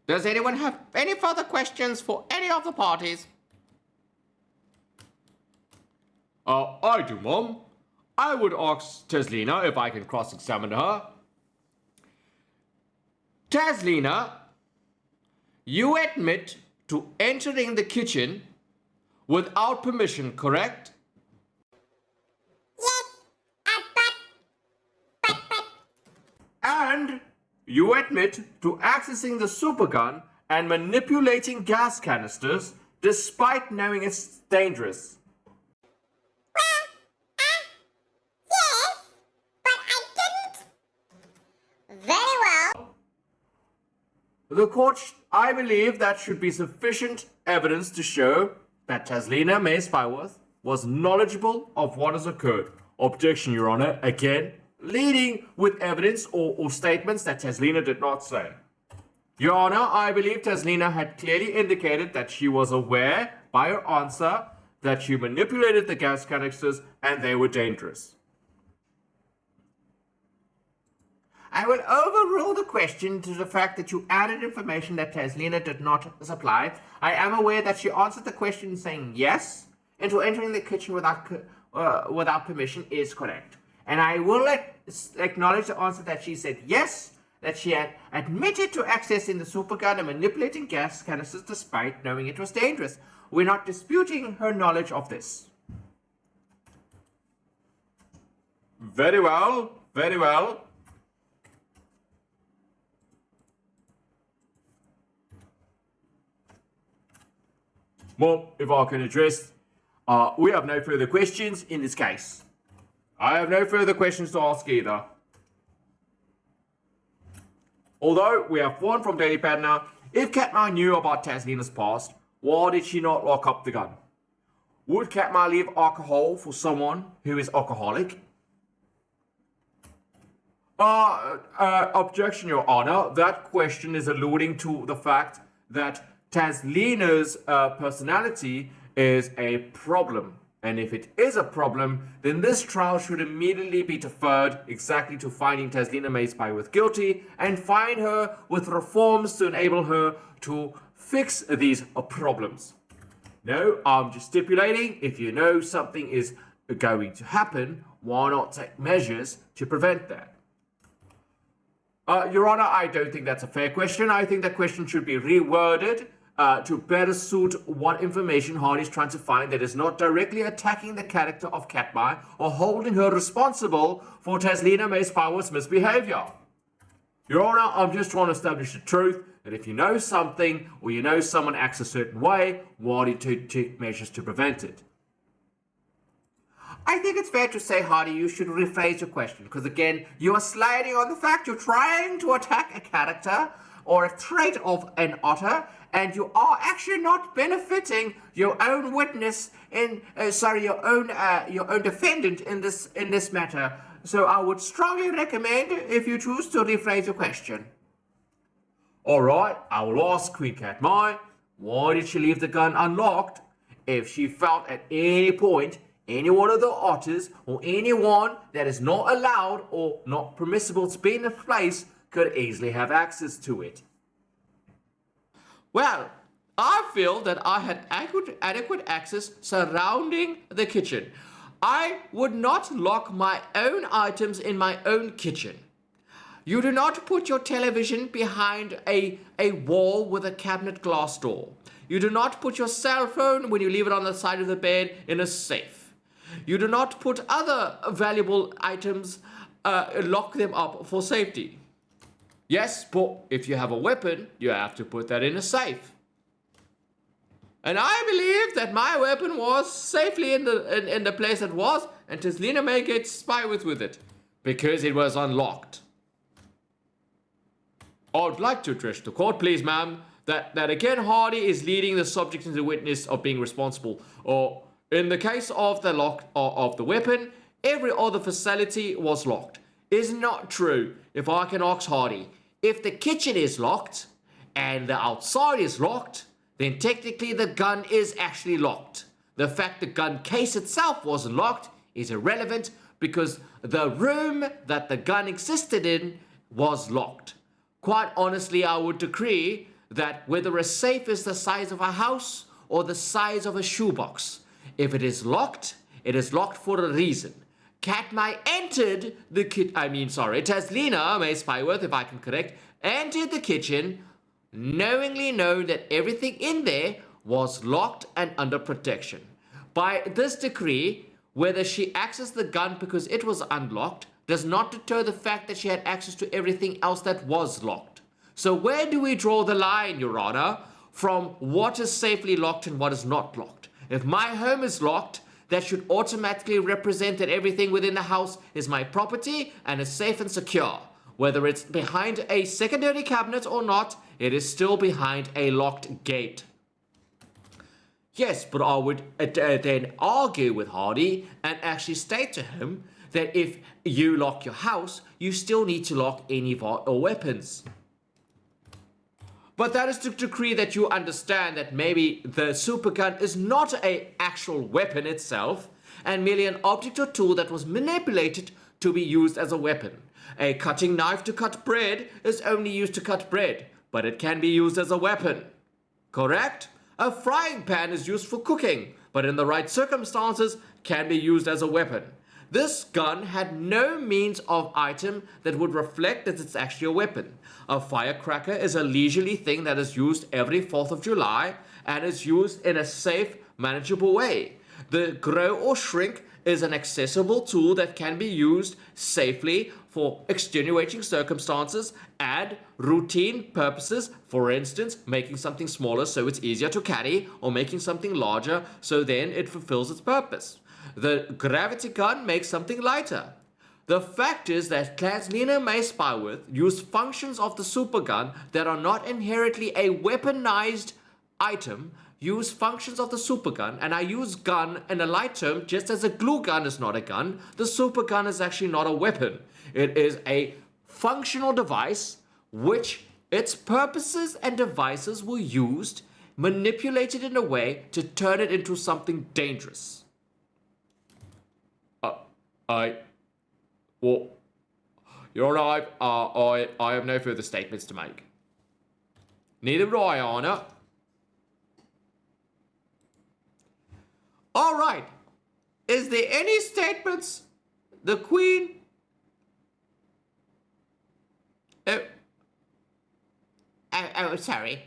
Does anyone have any further questions for any of the parties? I do, Mom. I would ask Tazlina if I can cross-examine her. Tazlina, you admit to entering the kitchen without permission, correct? Yes, but. And you admit to accessing the supergun and manipulating gas canisters despite knowing it's dangerous. Yes, but I didn't. Very well. The court, I believe that should be sufficient evidence to show that Tazlina May Spyworth was knowledgeable of what has occurred. Objection, Your Honor. Again, leading with evidence or statements that Tazlina did not say. Your Honor, I believe Tazlina had clearly indicated that she was aware by her answer that she manipulated the gas canisters and they were dangerous. I will overrule the question to the fact that you added information that Tazlina did not supply. I am aware that she answered the question saying yes, into entering the kitchen without permission is correct. And I will acknowledge the answer that she said yes, that she had admitted to accessing the supergun and manipulating gas canisters despite knowing it was dangerous. We're not disputing her knowledge of this. Very well, very well. Mom, if I can address, we have no further questions in this case. I have no further questions to ask either. Although we have one from Daily Padna, if Katmai knew about Tazlina's past, why did she not lock up the gun? Would Katmai leave alcohol for someone who is alcoholic? Objection, Your Honor. That question is alluding to the fact that Tazlina's personality is a problem. And if it is a problem, then this trial should immediately be deferred exactly to finding Tazlina May Spyworth guilty and find her with reforms to enable her to fix these problems. No, I'm just stipulating if you know something is going to happen, why not take measures to prevent that? Your Honor, I don't think that's a fair question. I think that question should be reworded to better suit what information Hardy's trying to find that is not directly attacking the character of Katmai or holding her responsible for Tazlina May Spyworth's misbehavior. Your Honor, I'm just trying to establish the truth that if you know something or you know someone acts a certain way, why do you take measures to prevent it? I think it's fair to say, Hardy, you should rephrase your question, because again, you are sliding on the fact you're trying to attack a character or a trait of an otter, and you are actually not benefiting your own witness your own defendant in this matter. So I would strongly recommend if you choose to rephrase your question. All right, I will ask Queen Katmai, why did she leave the gun unlocked if she felt at any point any one of the otters or anyone that is not allowed or not permissible to be in the place could easily have access to it? Well, I feel that I had adequate access surrounding the kitchen. I would not lock my own items in my own kitchen. You do not put your television behind a wall with a cabinet glass door. You do not put your cell phone when you leave it on the side of the bed in a safe. You do not put other valuable items, lock them up for safety. Yes, but if you have a weapon, you have to put that in a safe. And I believe that my weapon was safely in the place it was, and Tazlina may get spyware with it, because it was unlocked. I'd like to address the court, please, ma'am, that again Hardy is leading the subject into the witness of being responsible. Or in the case of the lock of the weapon, every other facility was locked. Is not true. If I can ask Hardy, if the kitchen is locked and the outside is locked, then technically the gun is actually locked. The fact the gun case itself wasn't locked is irrelevant because the room that the gun existed in was locked. Quite honestly, I would agree that whether a safe is the size of a house or the size of a shoebox, if it is locked for a reason. Katmai entered the Tazlina, May Spyworth, if I can correct, entered the kitchen knowingly knowing that everything in there was locked and under protection. By this decree, whether she accessed the gun because it was unlocked does not deter the fact that she had access to everything else that was locked. So where do we draw the line, Your Honor, from what is safely locked and what is not locked? If my home is locked, that should automatically represent that everything within the house is my property and is safe and secure. Whether it's behind a secondary cabinet or not, it is still behind a locked gate. Yes, but I would then argue with Hardy and actually state to him that if you lock your house, you still need to lock any weapons. But that is to decree that you understand that maybe the supergun is not an actual weapon itself, and merely an object or tool that was manipulated to be used as a weapon. A cutting knife to cut bread is only used to cut bread, but it can be used as a weapon. Correct? A frying pan is used for cooking, but in the right circumstances can be used as a weapon. This gun had no means of item that would reflect that it's actually a weapon. A firecracker is a leisurely thing that is used every 4th of July and is used in a safe, manageable way. The grow or shrink is an accessible tool that can be used safely for extenuating circumstances and routine purposes. For instance, making something smaller so it's easier to carry, or making something larger so then it fulfills its purpose. The gravity gun makes something lighter. The fact is that Tazlina May Spyworth used functions of the supergun that are not inherently a weaponized item, use functions of the supergun, and I use gun in a light term just as a glue gun is not a gun. The supergun is actually not a weapon. It is a functional device which its purposes and devices were used, manipulated in a way to turn it into something dangerous. Well, Your Honor, I have no further statements to make. Neither do I, Your Honor. All right. Is there any statements? The Queen? Sorry.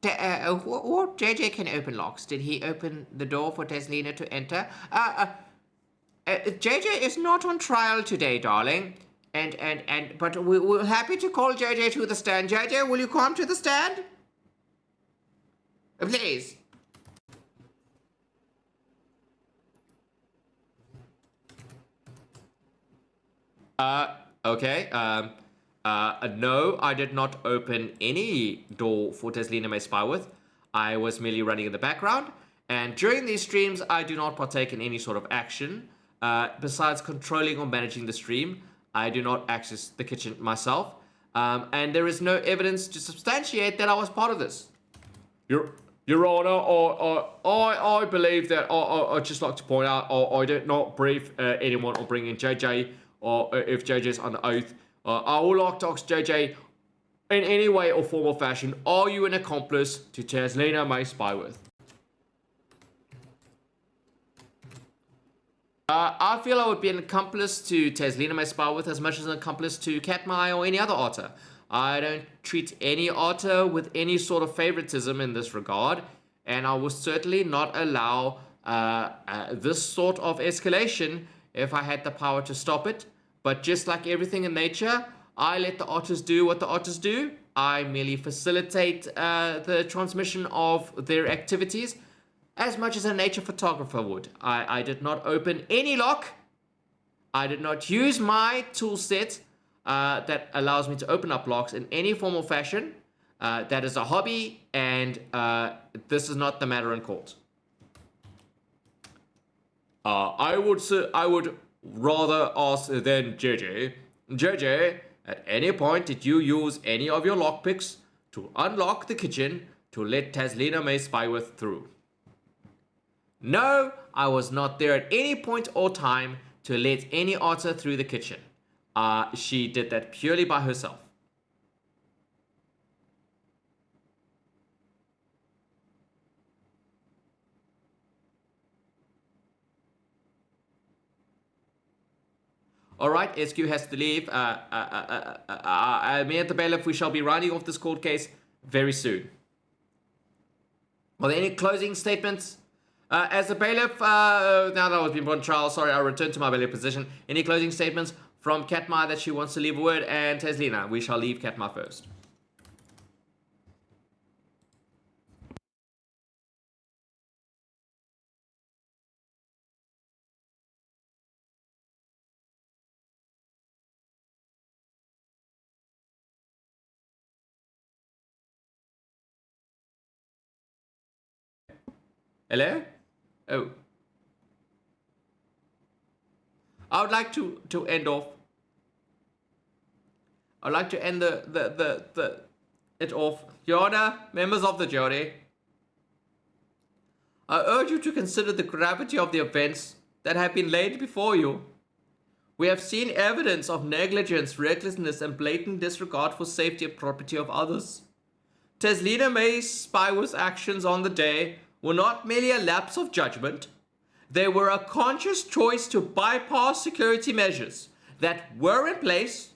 What JJ can open locks? Did he open the door for Tazlina to enter? JJ is not on trial today, darling. But we're happy to call JJ to the stand. JJ, will you come to the stand? Please. Okay. No, I did not open any door for Tazlina May Spyworth. I was merely running in the background. And during these streams, I do not partake in any sort of action. Besides controlling or managing the stream, I do not access the kitchen myself. And there is no evidence to substantiate that I was part of this. Your Honor, I believe that I'd just like to point out I did not brief anyone or bring in JJ, or if JJ's under oath. I would like to ask JJ, in any way or form or fashion, are you an accomplice to Tazlina May Spyworth? I feel I would be an accomplice to Tazlina May Sparworth as much as an accomplice to Katmai or any other otter. I don't treat any otter with any sort of favoritism in this regard, and I will certainly not allow this sort of escalation if I had the power to stop it. But just like everything in nature, I let the otters do what the otters do. I merely facilitate the transmission of their activities as much as a nature photographer would. I did not open any lock. I did not use my tool set that allows me to open up locks in any form or fashion. That is a hobby, and this is not the matter in court. I would rather ask then JJ. JJ, at any point did you use any of your lockpicks to unlock the kitchen to let Tazlina May Sparworth through? No, I was not there at any point or time to let any otter through the kitchen. She did that purely by herself. Alright, SQ has to leave. Me and the bailiff, we shall be rounding off this court case very soon. Are there any closing statements? As the bailiff, now that I was being put on trial, sorry, I'll return to my bailiff position. Any closing statements from Katmai that she wants to leave a word? And Tazlina, we shall leave Katmai first. Hello? Oh. I would like to end off. I'd like to end it off. Your Honor, members of the jury, I urge you to consider the gravity of the events that have been laid before you. We have seen evidence of negligence, recklessness, and blatant disregard for safety and property of others. Tazlina May Sparworth's actions on the day were not merely a lapse of judgment. They were a conscious choice to bypass security measures that were in place,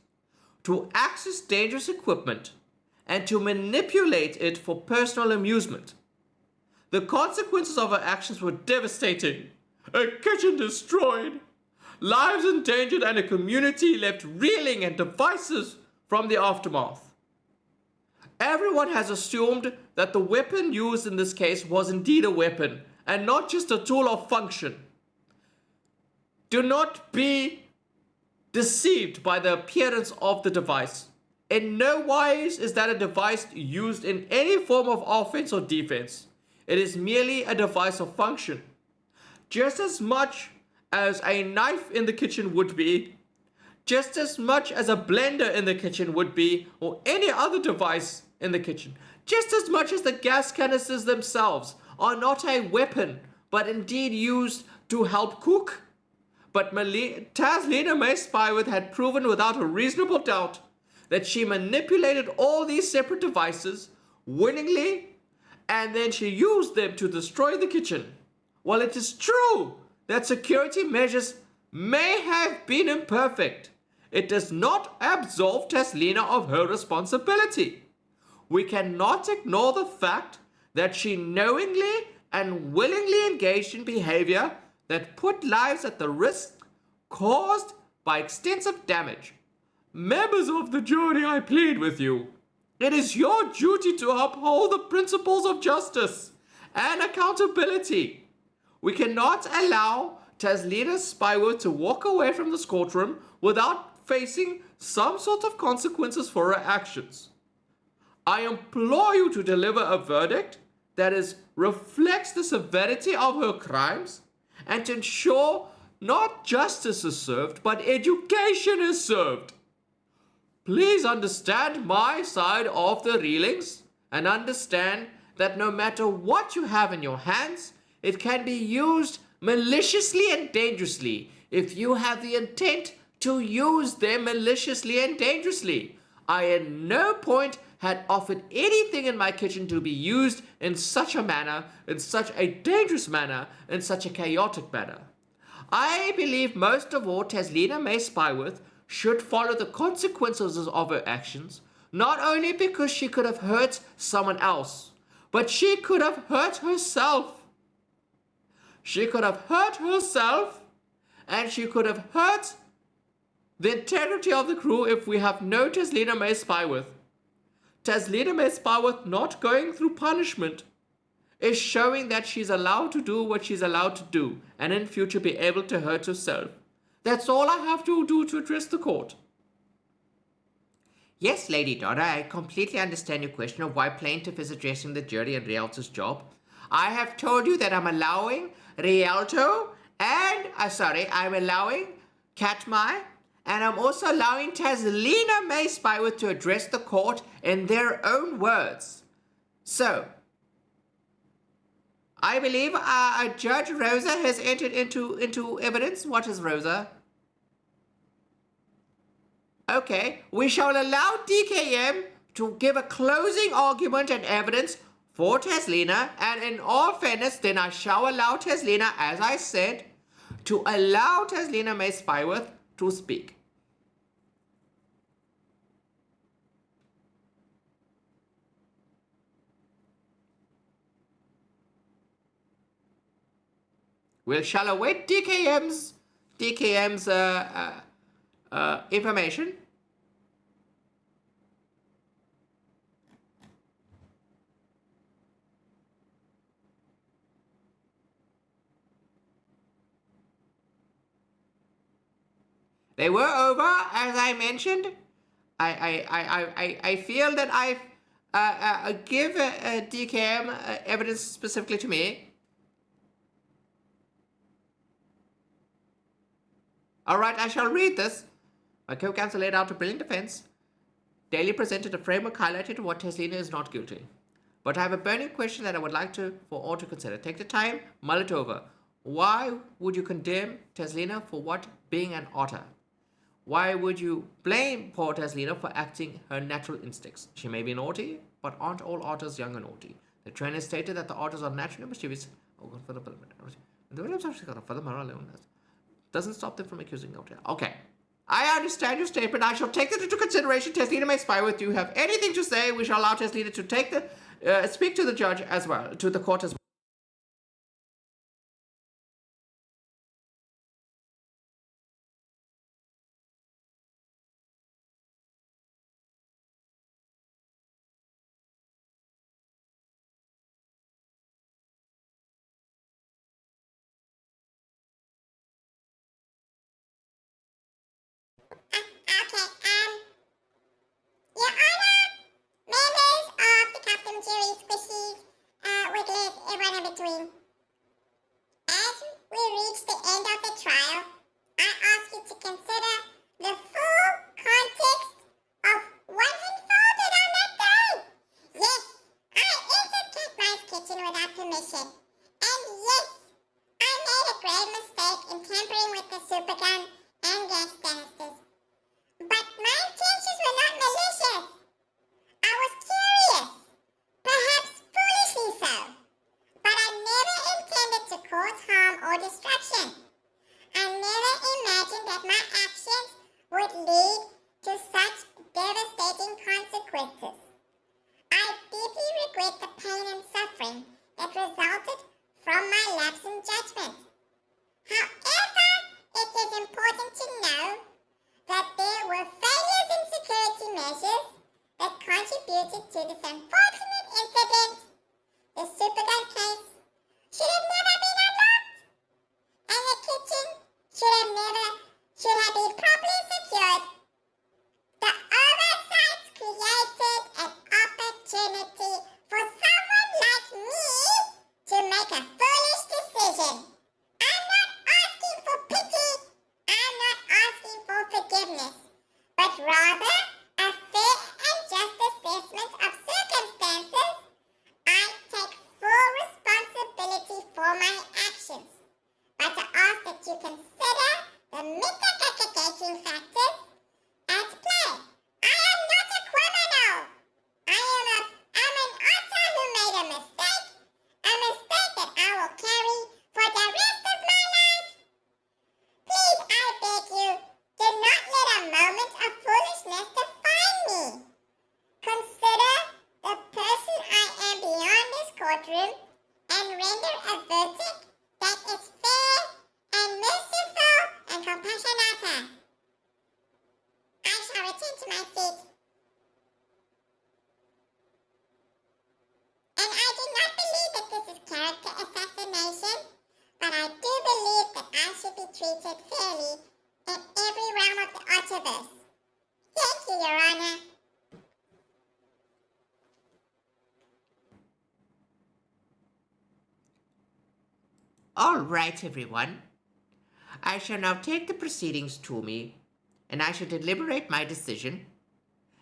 to access dangerous equipment, and to manipulate it for personal amusement. The consequences of her actions were devastating. A kitchen destroyed, lives endangered, and a community left reeling and divisive from the aftermath. Everyone has assumed that the weapon used in this case was indeed a weapon and not just a tool of function. Do not be deceived by the appearance of the device. In no wise is that a device used in any form of offense or defense. It is merely a device of function. Just as much as a knife in the kitchen would be, just as much as a blender in the kitchen would be, or any other device in the kitchen, just as much as the gas canisters themselves are not a weapon, but indeed used to help cook. But Tazlina May Sparworth had proven without a reasonable doubt that she manipulated all these separate devices willingly, and then she used them to destroy the kitchen. While it is true that security measures may have been imperfect, it does not absolve Tazlina of her responsibility. We cannot ignore the fact that she knowingly and willingly engaged in behavior that put lives at the risk caused by extensive damage. Members of the jury, I plead with you. It is your duty to uphold the principles of justice and accountability. We cannot allow Tazlina Sparworth to walk away from this courtroom without facing some sort of consequences for her actions. I implore you to deliver a verdict that reflects the severity of her crimes and to ensure not justice is served, but education is served. Please understand my side of the reelings and understand that no matter what you have in your hands, it can be used maliciously and dangerously if you have the intent to use them maliciously and dangerously. I at no point had offered anything in my kitchen to be used in such a manner, in such a dangerous manner, in such a chaotic manner. I believe most of all Tazlina May Spyworth should follow the consequences of her actions, not only because she could have hurt someone else, but she could have hurt herself. She could have hurt herself, and she could have hurt the integrity of the crew if we have no Tazlina May Spyworth. Tazlina May Spyworth not going through punishment is showing that she's allowed to do what she's allowed to do, and in future be able to hurt herself. That's all I have to do to address the court. Yes, Lady Donna, I completely understand your question of why plaintiff is addressing the jury and Rialto's job. I have told you that I'm allowing Rialto and, I'm allowing Katmai, and I'm also allowing Tazlina May Spyworth to address the court in their own words. So, I believe Judge Rosa has entered into evidence. What is Rosa? Okay, we shall allow DKM to give a closing argument and evidence for Tazlina, and in all fairness, then I shall allow Tazlina, as I said, to allow Tazlina May Spyworth to speak. We shall await DKM's information. They were over, as I mentioned. I feel that I've give DKM evidence specifically to me. All right, I shall read this. My co-counsel laid out a brilliant defense. Daly presented a framework highlighted what Tazlina is not guilty. But I have a burning question that I would like for all to consider. Take the time, mull it over. Why would you condemn Tazlina for what? Being an otter. Why would you blame poor Tazlina for acting her natural instincts? She may be naughty, but aren't all otters young and naughty? The trainer stated that the otters are naturally mischievous. Doesn't stop them from accusing Otter. Okay. I understand your statement. I shall take that into consideration. Tazlina May Spyworth, do you have anything to say? We shall allow Tazlina to take speak to the judge as well, to the court as well. Your Honor, members of the Captain Jury, squishies, wigglers, everyone in between. As we reach the end of the trial, I ask you to consider the full context of what unfolded on that day. Yes, I entered Katmai's kitchen without permission. And yes, I made a grave mistake in tampering with the supergun and gas canisters. But my intentions were not malicious. I was curious, perhaps foolishly so. But I never intended to cause harm or destruction. I never imagined that my actions would lead to such devastating consequences. I deeply regret the pain and suffering that resulted from my lapse in judgment. However, it is important to know that there were failures in security measures that contributed to this unfortunate incident. The supergun case should have never been unlocked, and the kitchen should have been properly secured. The oversights created an opportunity for someone like me to make a foolish decision. I'm not asking for pity. I'm not asking for forgiveness, but rather a fair and just assessment of circumstances. courtroom and render a verdict that is fair and merciful and compassionate. I shall return to my seat. And I do not believe that this is character assassination, but I do believe that I should be treated fairly in every realm of the Otterverse. Thank you, Your Honor. All right, everyone. I shall now take the proceedings to me, and I shall deliberate my decision,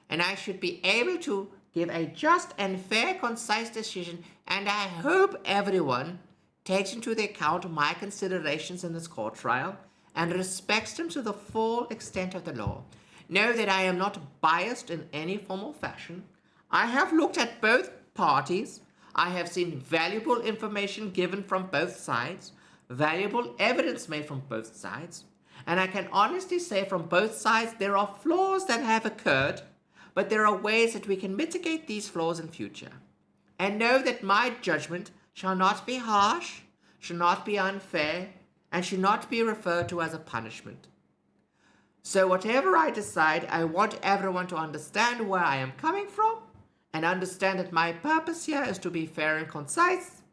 and I should be able to give a just and fair, concise decision, and I hope everyone takes into account my considerations in this court trial and respects them to the full extent of the law. Know that I am not biased in any form or fashion. I have looked at both parties. I have seen valuable information given from both sides, valuable evidence made from both sides, and I can honestly say from both sides there are flaws that have occurred, but there are ways that we can mitigate these flaws in future. And know that my judgment shall not be harsh, shall not be unfair, and should not be referred to as a punishment. So whatever I decide, I want everyone to understand where I am coming from and understand that my purpose here is to be fair and concise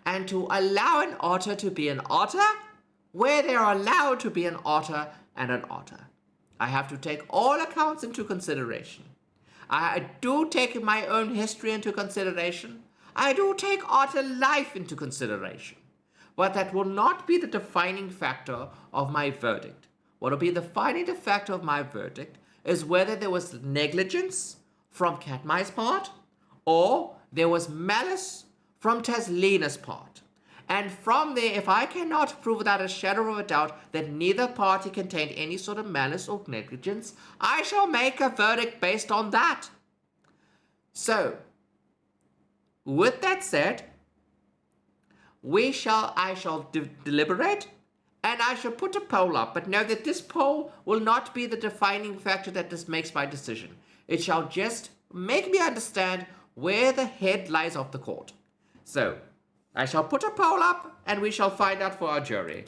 and to allow an otter to be an otter where they are allowed to be an otter and an otter. I have to take all accounts into consideration. I do take my own history into consideration. I do take otter life into consideration. But that will not be the defining factor of my verdict. What will be the defining factor of my verdict is whether there was negligence from Katmai's part or there was malice from Tazlina's part. And from there, if I cannot prove without a shadow of a doubt that neither party contained any sort of malice or negligence, I shall make a verdict based on that. So, with that said, I shall deliberate, and I shall put a poll up. But know that this poll will not be the defining factor that this makes my decision. It shall just make me understand where the head lies of the court. So, I shall put a poll up, and we shall find out for our jury.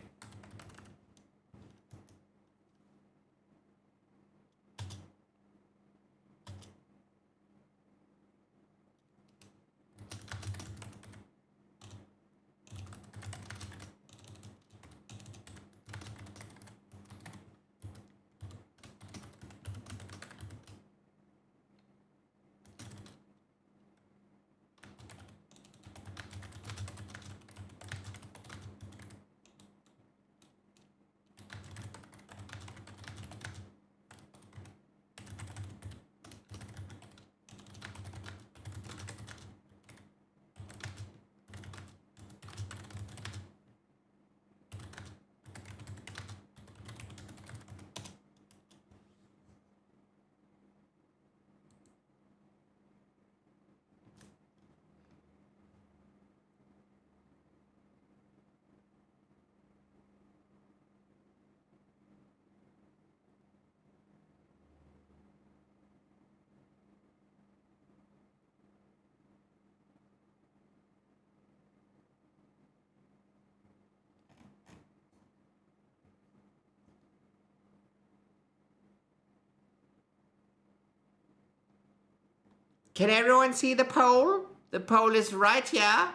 Can everyone see the poll? The poll is right here.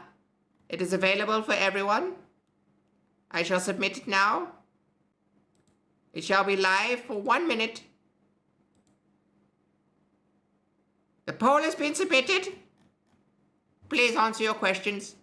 It is available for everyone. I shall submit it now. It shall be live for 1 minute. The poll has been submitted. Please answer your questions.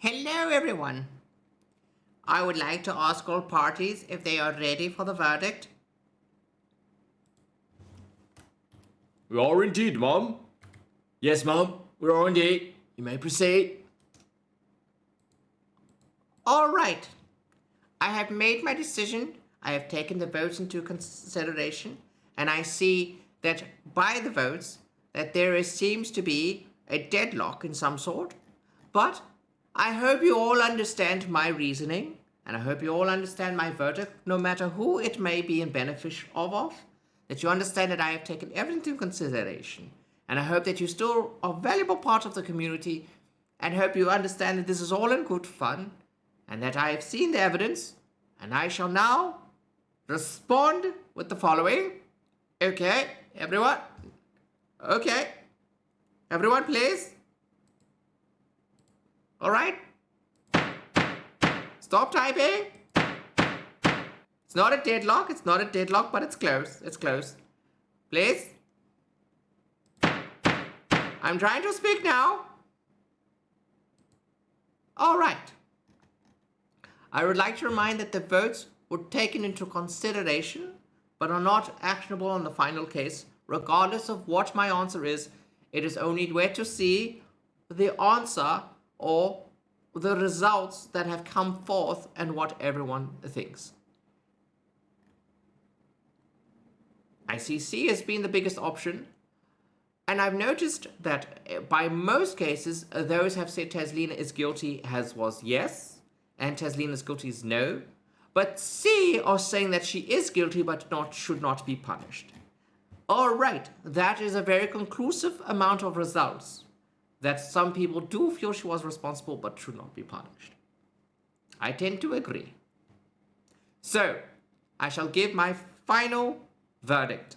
Hello, everyone. I would like to ask all parties if they are ready for the verdict. We are indeed, Mom. Yes, Mom, we are indeed. You may proceed. All right. I have made my decision. I have taken the votes into consideration, and I see that by the votes that seems to be a deadlock in some sort. But I hope you all understand my reasoning, and I hope you all understand my verdict, no matter who it may be in benefit of, that you understand that I have taken everything into consideration. And I hope that you still are a valuable part of the community, and hope you understand that this is all in good fun, and that I have seen the evidence, and I shall now respond with the following. Okay, everyone? Okay. Everyone, please. All right? Stop typing. It's not a deadlock. It's not a deadlock, but it's close. It's close. Please. I'm trying to speak now. All right. I would like to remind that the votes were taken into consideration, but are not actionable on the final case. Regardless of what my answer is, it is only where to see the answer or the results that have come forth and what everyone thinks. I see C as being the biggest option, and I've noticed that by most cases, those have said Tazlina is guilty was yes, and Tazlina is guilty is no. But C are saying that she is guilty but should not be punished. All right, that is a very conclusive amount of results, that some people do feel she was responsible but should not be punished. I tend to agree. So, I shall give my final verdict.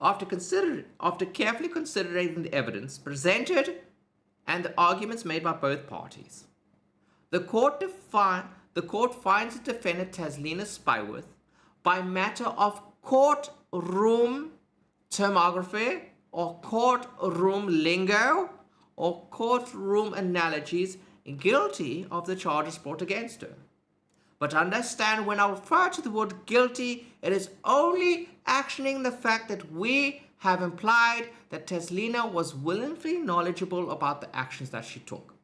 After carefully considering the evidence presented and the arguments made by both parties, the court finds the defendant Tazlina Spyworth by matter of courtroom termography or courtroom lingo or courtroom analogies guilty of the charges brought against her. But understand, when I refer to the word guilty, it is only actioning the fact that we have implied that Tazlina was willingly knowledgeable about the actions that she took.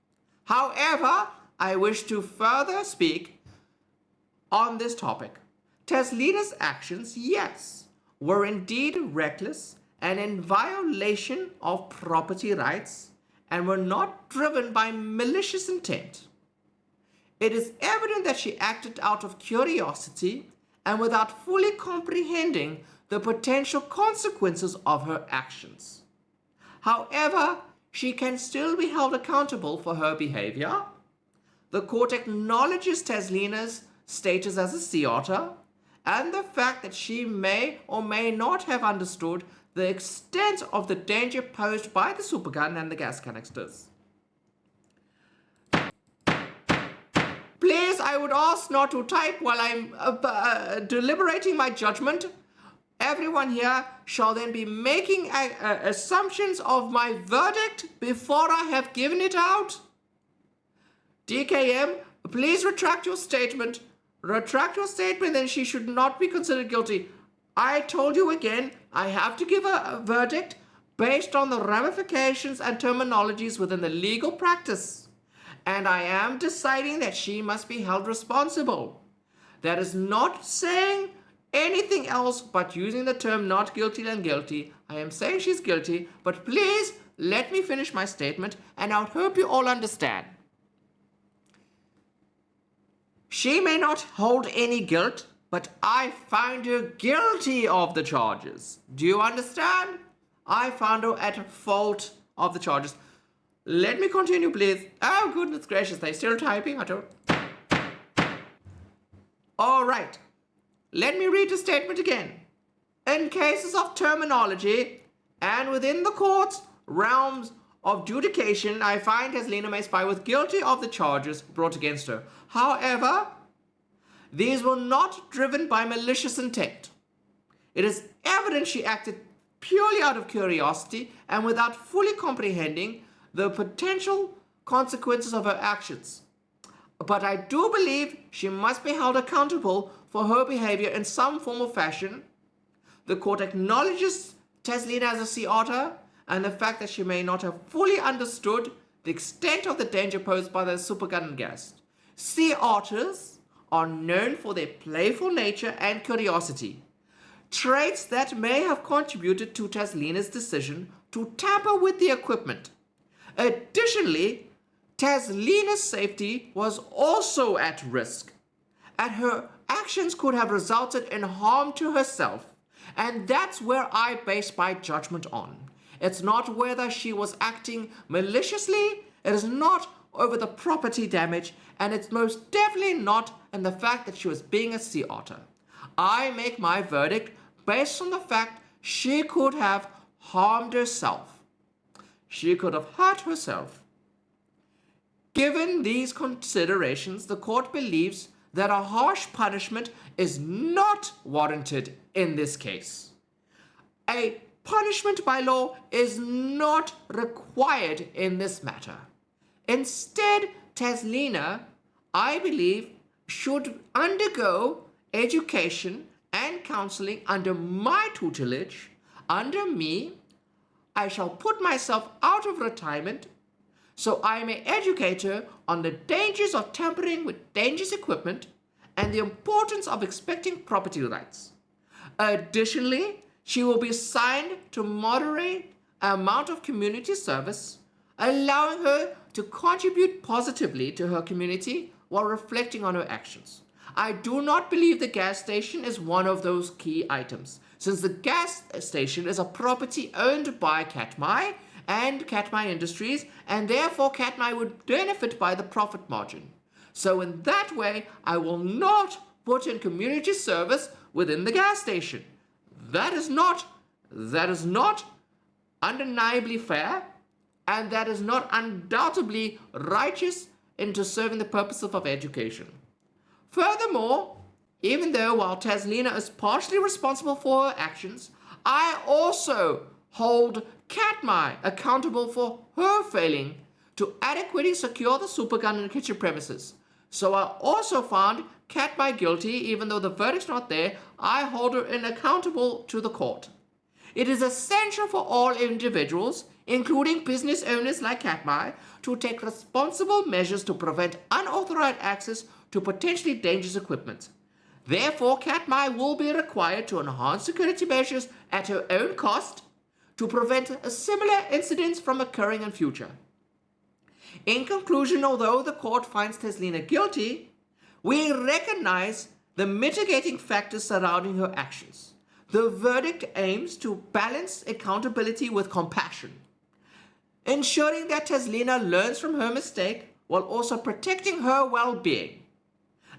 However, I wish to further speak on this topic. Tazlina's actions, yes, were indeed reckless and in violation of property rights and were not driven by malicious intent. It is evident that she acted out of curiosity and without fully comprehending the potential consequences of her actions. However, she can still be held accountable for her behavior. The court acknowledges Tazlina's status as a sea otter and the fact that she may or may not have understood the extent of the danger posed by the supergun and the gas canisters. Please, I would ask not to type while I'm deliberating my judgment. Everyone here shall then be making assumptions of my verdict before I have given it out. DKM, please retract your statement. Retract your statement, then she should not be considered guilty. I told you again, I have to give a verdict based on the ramifications and terminologies within the legal practice. And I am deciding that she must be held responsible. That is not saying anything else but using the term not guilty than guilty. I am saying she's guilty, but please let me finish my statement, and I hope you all understand. She may not hold any guilt, but I found her guilty of the charges. Do you understand? I found her at fault of the charges. Let me continue, please. Oh, goodness gracious, they're still typing. I don't. All right. Let me read the statement again. In cases of terminology and within the court's realms of judication, I find Tazlina May Spyworth guilty of the charges brought against her. However, these were not driven by malicious intent. It is evident she acted purely out of curiosity and without fully comprehending the potential consequences of her actions. But I do believe she must be held accountable for her behavior in some form or fashion. The court acknowledges Tazlina as a sea otter and the fact that she may not have fully understood the extent of the danger posed by the supergun gas. Sea otters are known for their playful nature and curiosity, traits that may have contributed to Tazlina's decision to tamper with the equipment. Additionally, Tazlina's safety was also at risk, and her actions could have resulted in harm to herself. And that's where I base my judgment on. It's not whether she was acting maliciously, it is not over the property damage, and it's most definitely not in the fact that she was being a sea otter. I make my verdict based on the fact she could have harmed herself. She could have hurt herself. Given these considerations, the court believes that a harsh punishment is not warranted in this case. A punishment by law is not required in this matter. Instead, Tazlina, I believe, should undergo education and counseling under my tutelage. Under me, I shall put myself out of retirement so I may educate her on the dangers of tampering with dangerous equipment and the importance of expecting property rights. Additionally, she will be assigned to moderate amount of community service, allowing her to contribute positively to her community while reflecting on her actions. I do not believe the gas station is one of those key items, since the gas station is a property owned by Katmai and Katmai Industries, and therefore Katmai would benefit by the profit margin. So in that way, I will not put in community service within the gas station. That is not undeniably fair, and that is not undoubtedly righteous into serving the purpose of education. Furthermore, even though while Tazlina is partially responsible for her actions, I also hold Katmai accountable for her failing to adequately secure the supergun in the kitchen premises. So I also found Katmai guilty. Even though the verdict's not there, I hold her accountable to the court. It is essential for all individuals, including business owners like Katmai, to take responsible measures to prevent unauthorized access to potentially dangerous equipment. Therefore, Katmai will be required to enhance security measures at her own cost to prevent similar incidents from occurring in future. In conclusion, although the court finds Tazlina guilty, we recognize the mitigating factors surrounding her actions. The verdict aims to balance accountability with compassion, ensuring that Tazlina learns from her mistake while also protecting her well-being.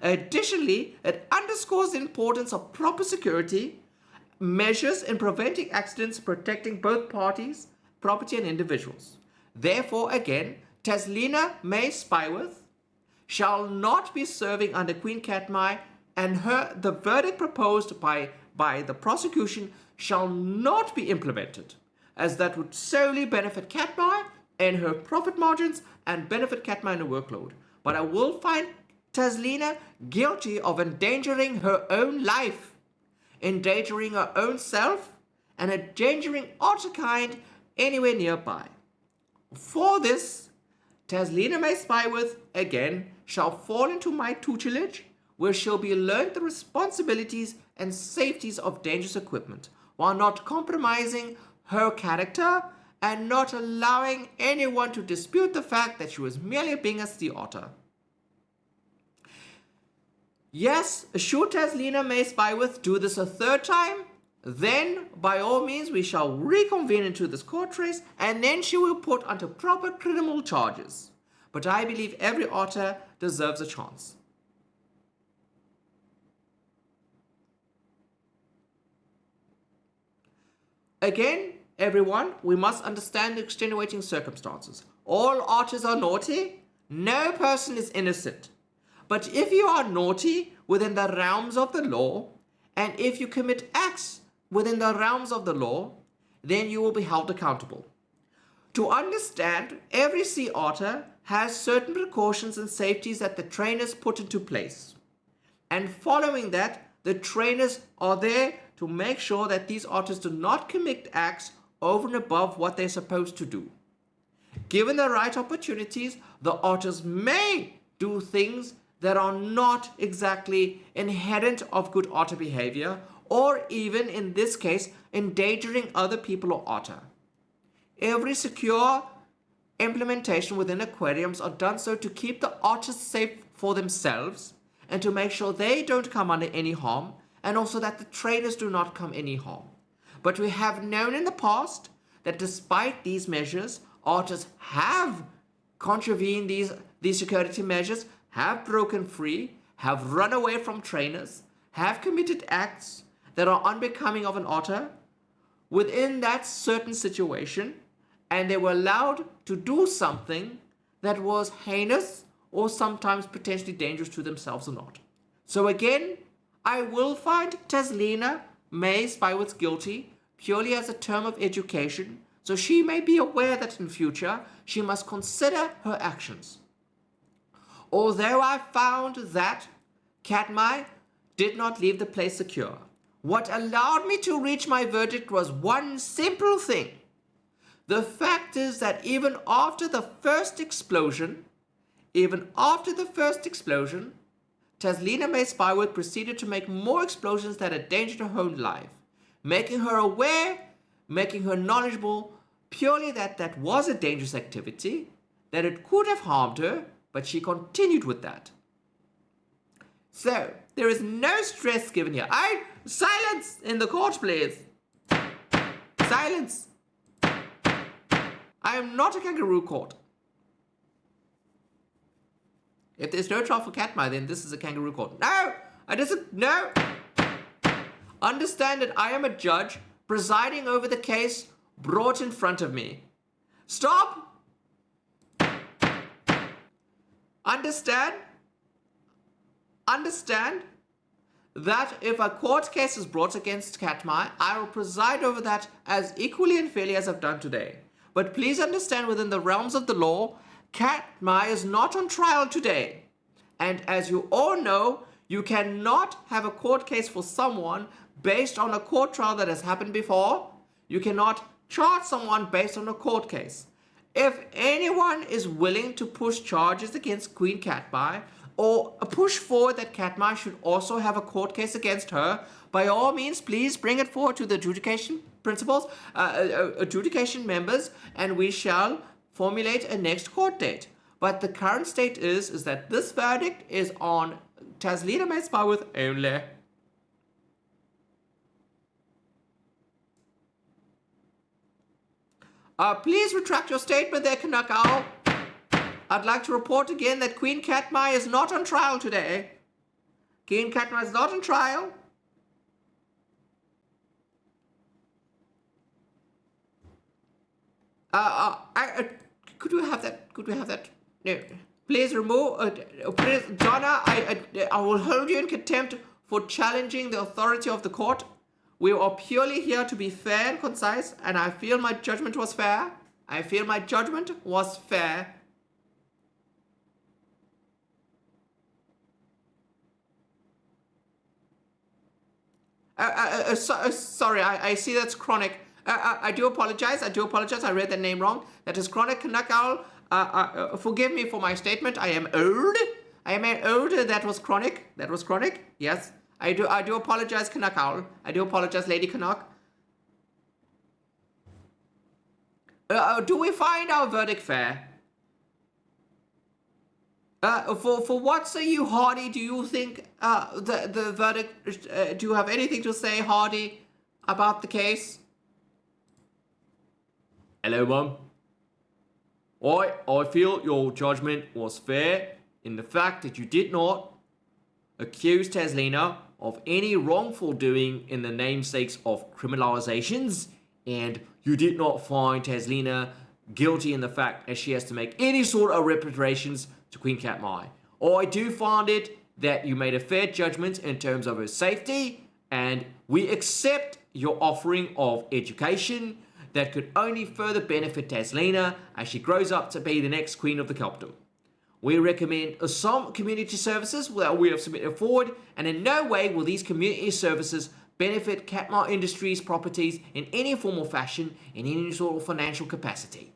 Additionally, it underscores the importance of proper security measures in preventing accidents, protecting both parties, property, and individuals. Therefore, again, Tazlina May Spyworth shall not be serving under Queen Katmai, and the verdict proposed by the prosecution shall not be implemented, as that would solely benefit Katmai and her profit margins and benefit Katmai in her workload. But I will find Tazlina guilty of endangering her own life, endangering her own self, and endangering otterkind anywhere nearby. For this, Tazlina May Spyworth, again, shall fall into my tutelage, where she'll be learned the responsibilities and safeties of dangerous equipment, while not compromising her character and not allowing anyone to dispute the fact that she was merely being a sea otter. Yes, should Tazlina May Spyworth do this a third time, then by all means we shall reconvene into this court race, and then she will put under proper criminal charges. But I believe every otter deserves a chance. Again, everyone, we must understand the extenuating circumstances. All otters are naughty. No person is innocent. But if you are naughty within the realms of the law, and if you commit acts within the realms of the law, then you will be held accountable. To understand, every sea otter has certain precautions and safeties that the trainers put into place. And following that, the trainers are there to make sure that these otters do not commit acts over and above what they're supposed to do. Given the right opportunities, the otters may do things that are not exactly inherent of good otter behavior, or even in this case, endangering other people or otter. Every secure implementation within aquariums are done so to keep the otters safe for themselves and to make sure they don't come under any harm, and also that the trainers do not come any harm. But we have known in the past that despite these measures, otters have contravened these security measures, have broken free, have run away from trainers, have committed acts that are unbecoming of an otter within that certain situation, and they were allowed to do something that was heinous or sometimes potentially dangerous to themselves or not. So again, I will find Tazlina May Spywitz guilty purely as a term of education, so she may be aware that in future she must consider her actions. Although I found that Katmai did not leave the place secure, what allowed me to reach my verdict was one simple thing. The fact is that even after the first explosion, Tazlina May Spywitz proceeded to make more explosions that endangered her own life, making her aware, making her knowledgeable, purely that was a dangerous activity, that it could have harmed her, but she continued with that. So, there is no stress given here. Silence in the court, please. Silence. I am not a kangaroo court. If there's no trial for Katmai, then this is a kangaroo court. No! No! Understand that I am a judge presiding over the case brought in front of me. Stop! Understand that if a court case is brought against Katmai, I will preside over that as equally and fairly as I've done today. But please understand, within the realms of the law, Katmai is not on trial today. And as you all know, you cannot have a court case for someone based on a court trial that has happened before. You cannot charge someone based on a court case. If anyone is willing to push charges against Queen Katmai, or push forward that Katmai should also have a court case against her, by all means, please bring it forward to the adjudication members, and we shall formulate a next court date. But the current state is that this verdict is on Tazlina May Spywitz only. Please retract your statement there, Canuck Owl. I'd like to report again that Queen Katmai is not on trial today. Queen Katmai is not on trial. Could we have that? Could we have that? No. Please remove. Please, Donna, I will hold you in contempt for challenging the authority of the court. We are purely here to be fair and concise, and I feel my judgment was fair. Sorry, I see that's chronic. I do apologize. I read the name wrong. That is chronic Canuck Owl. Forgive me for my statement. I am old. That was chronic. Yes. I do apologize, Canuck Owl. I do apologize, Lady Canuck. Do we find our verdict fair? For what say you, Hardy? Do you think the verdict? Do you have anything to say, Hardy, about the case? Hello, Mum. I feel your judgment was fair in the fact that you did not accuse Tazlina of any wrongful doing in the namesakes of criminalizations, and you did not find Tazlina guilty in the fact that she has to make any sort of reparations to Queen Katmai. I do find it that you made a fair judgment in terms of her safety, and we accept your offering of education, that could only further benefit Tazlina as she grows up to be the next queen of the Kelpdom. We recommend some community services that we have submitted forward, and in no way will these community services benefit Katmai Industries properties in any form or fashion in any sort of financial capacity.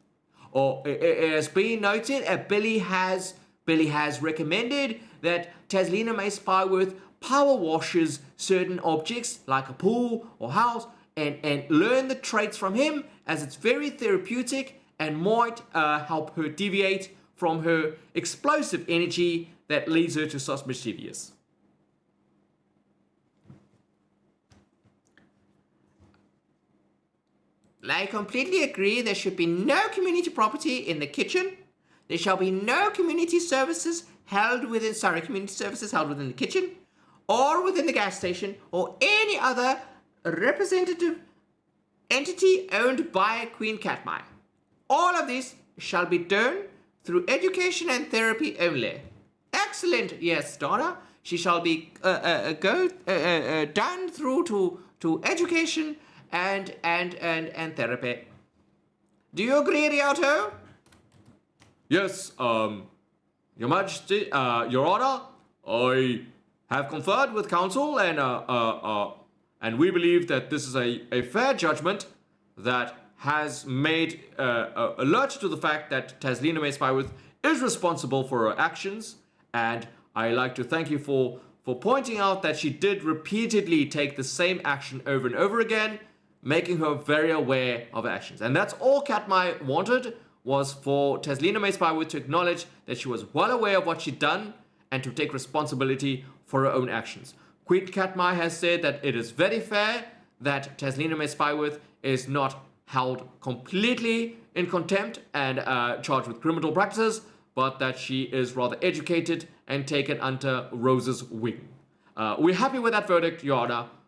Or it has been noted, Billy has recommended that Tazlina may Spyworth power washes certain objects like a pool or house and learn the traits from him, as it's very therapeutic and might help her deviate from her explosive energy that leads her to such mischievous. I completely agree. There should be no community property in the kitchen. There shall be no community services held within the kitchen or within the gas station or any other representative entity owned by Queen Katmai. All of this shall be done through education and therapy only. Excellent, yes, Donna. She shall be done through to education and therapy. Do you agree, Rialto? Yes, Your Majesty, Your Honor, I have conferred with council and we believe that this is a fair judgment that has made alert to the fact that Tazlina May Spyworth is responsible for her actions, and I like to thank you for pointing out that she did repeatedly take the same action over and over again, making her very aware of her actions. And that's all Katmai wanted, was for Tazlina May Spyworth to acknowledge that she was well aware of what she'd done and to take responsibility for her own actions. Queen Katmai has said that it is very fair that Tazlina May Spyworth is not held completely in contempt and charged with criminal practices, but that she is rather educated and taken under Rose's wing. We're happy with that verdict, Your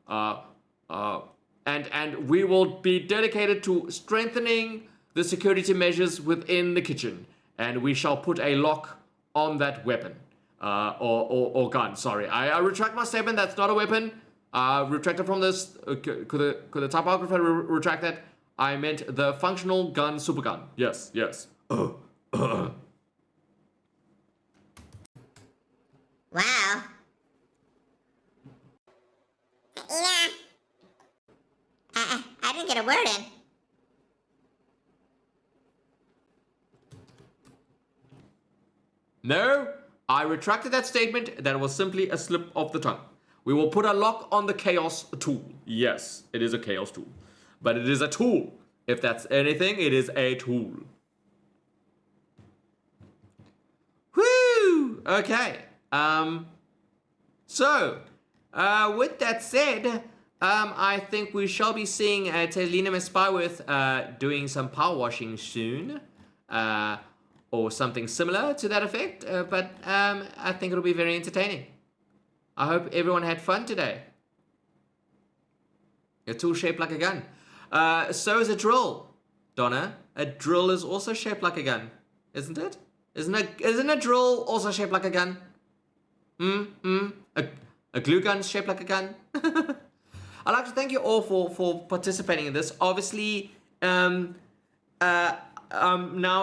Honor, and we will be dedicated to strengthening the security measures within the kitchen, and we shall put a lock on that weapon, or gun, sorry. I retract my statement, that's not a weapon. Retract it from this, could the typographer retract that? I meant the functional gun, super gun. Yes. Wow. I didn't get a word in. No, I retracted that statement. That was simply a slip of the tongue. We will put a lock on the chaos tool. Yes, it is a chaos tool. But it is a tool. If that's anything, it is a tool. Whoo! Okay. With that said, I think we shall be seeing Tazlina May Spyworth doing some power washing soon. Or something similar to that effect. But I think it'll be very entertaining. I hope everyone had fun today. A tool shaped like a gun. So is a drill, Donna. A drill is also shaped like a gun, isn't it? Isn't a drill also shaped like a gun? A glue gun shaped like a gun? I'd like to thank you all for participating in this. Obviously, now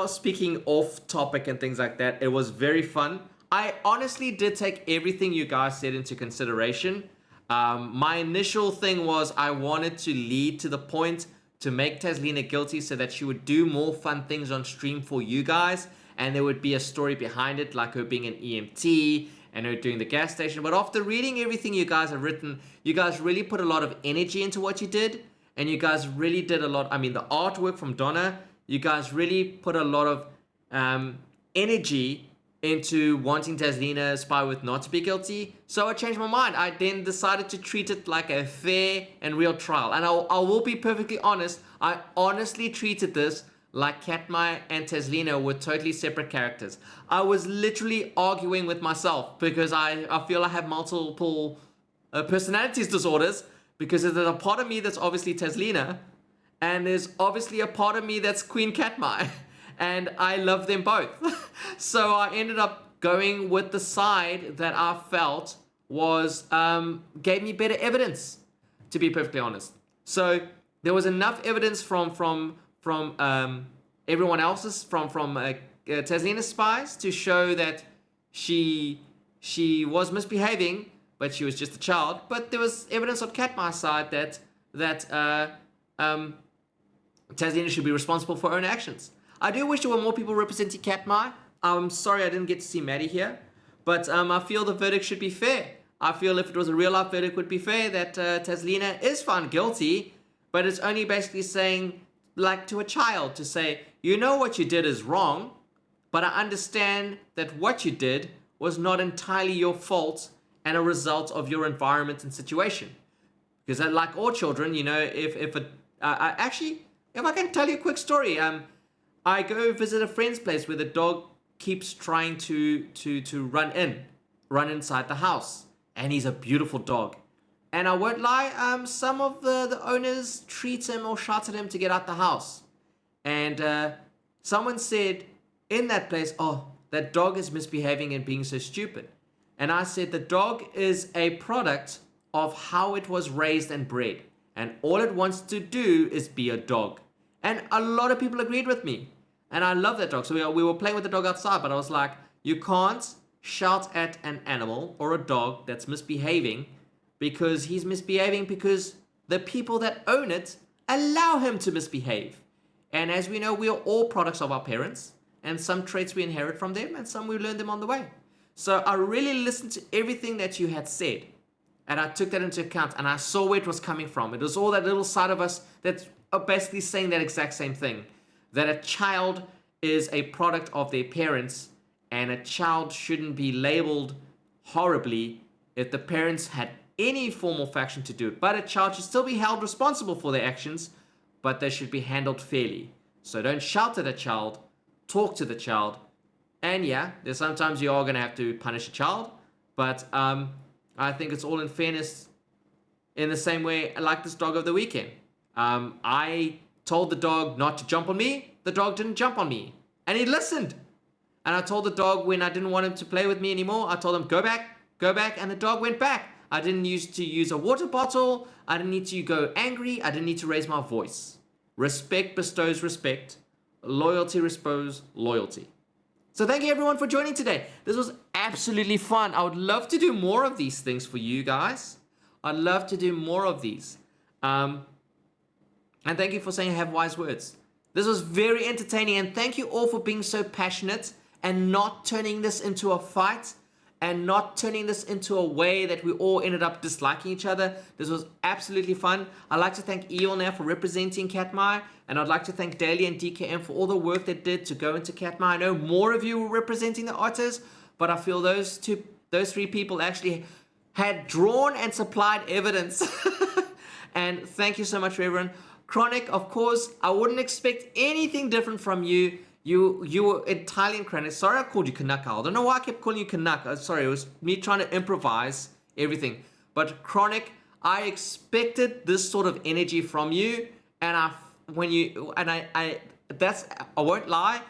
speaking off topic and things like that, it was very fun. I honestly did take everything you guys said into consideration. My initial thing was I wanted to lead to the point to make Tazlina guilty so that she would do more fun things on stream for you guys, and there would be a story behind it, like her being an EMT and her doing the gas station. But after reading everything you guys have written, you guys really put a lot of energy into what you did, and you guys really did a lot. I mean, the artwork from Donna, you guys really put a lot of energy into wanting Tazlina Spyworth not to be guilty. So I changed my mind. I then decided to treat it like a fair and real trial. And I will be perfectly honest, I honestly treated this like Katmai and Tazlina were totally separate characters. I was literally arguing with myself because I feel I have multiple personalities disorders, because there's a part of me that's obviously Tazlina, and there's obviously a part of me that's Queen Katmai. And I love them both. So I ended up going with the side that I felt was gave me better evidence, to be perfectly honest. So there was enough evidence from everyone else's from Tazlina's spies to show that she was misbehaving, but she was just a child. But there was evidence on Katmai's side that Tazlina should be responsible for her own actions. I do wish there were more people representing Katmai. I'm sorry I didn't get to see Maddie here, but I feel the verdict should be fair. I feel if it was a real life verdict, it would be fair that Tazlina is found guilty, but it's only basically saying, like to a child, to say, you know what you did is wrong, but I understand that what you did was not entirely your fault and a result of your environment and situation. Because like all children, you know, if I can tell you a quick story, I go visit a friend's place where the dog keeps trying to run inside the house, and he's a beautiful dog. And I won't lie, some of the owners treat him or shout at him to get out the house. And someone said in that place, oh, that dog is misbehaving and being so stupid. And I said the dog is a product of how it was raised and bred. And all it wants to do is be a dog. And a lot of people agreed with me. And I love that dog. So we were playing with the dog outside, but I was like, you can't shout at an animal or a dog that's misbehaving because he's misbehaving because the people that own it allow him to misbehave. And as we know, we are all products of our parents, and some traits we inherit from them and some we learn them on the way. So I really listened to everything that you had said, and I took that into account, and I saw where it was coming from. It was all that little side of us that's basically saying that exact same thing, that a child is a product of their parents, and a child shouldn't be labeled horribly if the parents had any formal faction to do it. But a child should still be held responsible for their actions, but they should be handled fairly. So don't shout at a child, talk to the child. And yeah, there's sometimes you are going to have to punish a child, but I think it's all in fairness, in the same way like this dog of the weekend. I told the dog not to jump on me. The dog didn't jump on me, and he listened. And I told the dog when I didn't want him to play with me anymore, I told him, go back, and the dog went back. I didn't need to use a water bottle. I didn't need to go angry. I didn't need to raise my voice. Respect bestows respect. Loyalty bestows loyalty. So thank you everyone for joining today. This was absolutely fun. I would love to do more of these things for you guys. I'd love to do more of these. And thank you for saying I have wise words. This was very entertaining, and thank you all for being so passionate and not turning this into a fight and not turning this into a way that we all ended up disliking each other. This was absolutely fun. I'd like to thank Eon now for representing Katmai, and I'd like to thank Daly and DKM for all the work they did to go into Katmai. I know more of you were representing the Otters, but I feel those three people actually had drawn and supplied evidence. And thank you so much for everyone. Chronic, of course, I wouldn't expect anything different from you. You were entirely in Chronic. Sorry I called you Canuck. I don't know why I kept calling you Canuck. Sorry, it was me trying to improvise everything. But Chronic, I expected this sort of energy from you, and I won't lie,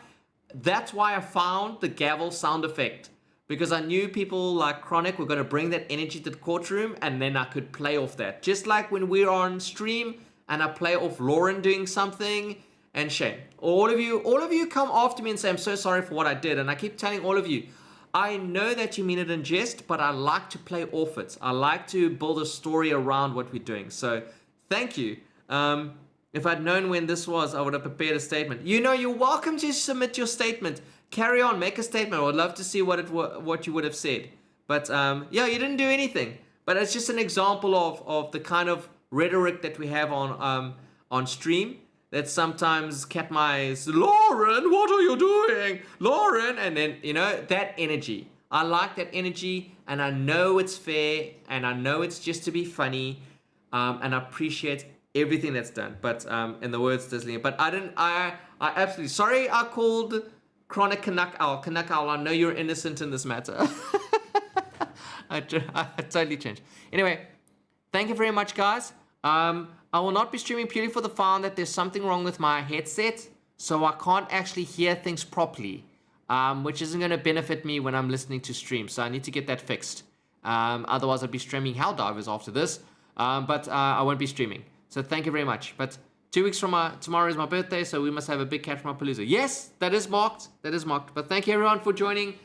that's why I found the gavel sound effect. Because I knew people like Chronic were going to bring that energy to the courtroom, and then I could play off that. Just like when we're on stream and I play off Lauren doing something, and Shane. All of you come after me and say, I'm so sorry for what I did. And I keep telling all of you, I know that you mean it in jest, but I like to play off it. I like to build a story around what we're doing. So thank you. If I'd known when this was, I would have prepared a statement. You know, you're welcome to submit your statement. Carry on, make a statement. I would love to see what you would have said. But yeah, you didn't do anything. But it's just an example of the kind of rhetoric that we have on stream. That sometimes Katmai is, Lauren, what are you doing? Lauren, and then, you know, that energy. I like that energy, and I know it's fair, and I know it's just to be funny, and I appreciate everything that's done. But in the words Tazlina, but I absolutely, sorry I called Chronic Canuck Owl. Canuck Owl, I know you're innocent in this matter. I totally changed. Anyway, thank you very much, guys. I will not be streaming purely for the fact that there's something wrong with my headset, so I can't actually hear things properly, which isn't going to benefit me when I'm listening to stream, so I need to get that fixed. Otherwise, I'd be streaming Helldivers after this, but I won't be streaming. So thank you very much. But 2 weeks from tomorrow is my birthday, so we must have a big Katmai Palooza. Yes, that is marked. That is marked. But thank you everyone for joining.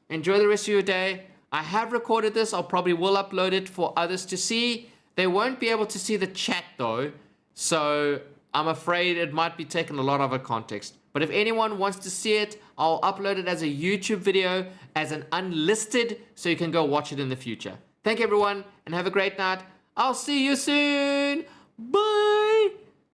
Enjoy the rest of your day. I have recorded this. I'll probably will upload it for others to see. They won't be able to see the chat though. So I'm afraid it might be taking a lot of a context. But if anyone wants to see it, I'll upload it as a YouTube video, as an unlisted, so you can go watch it in the future. Thank you everyone, and have a great night. I'll see you soon. Bye.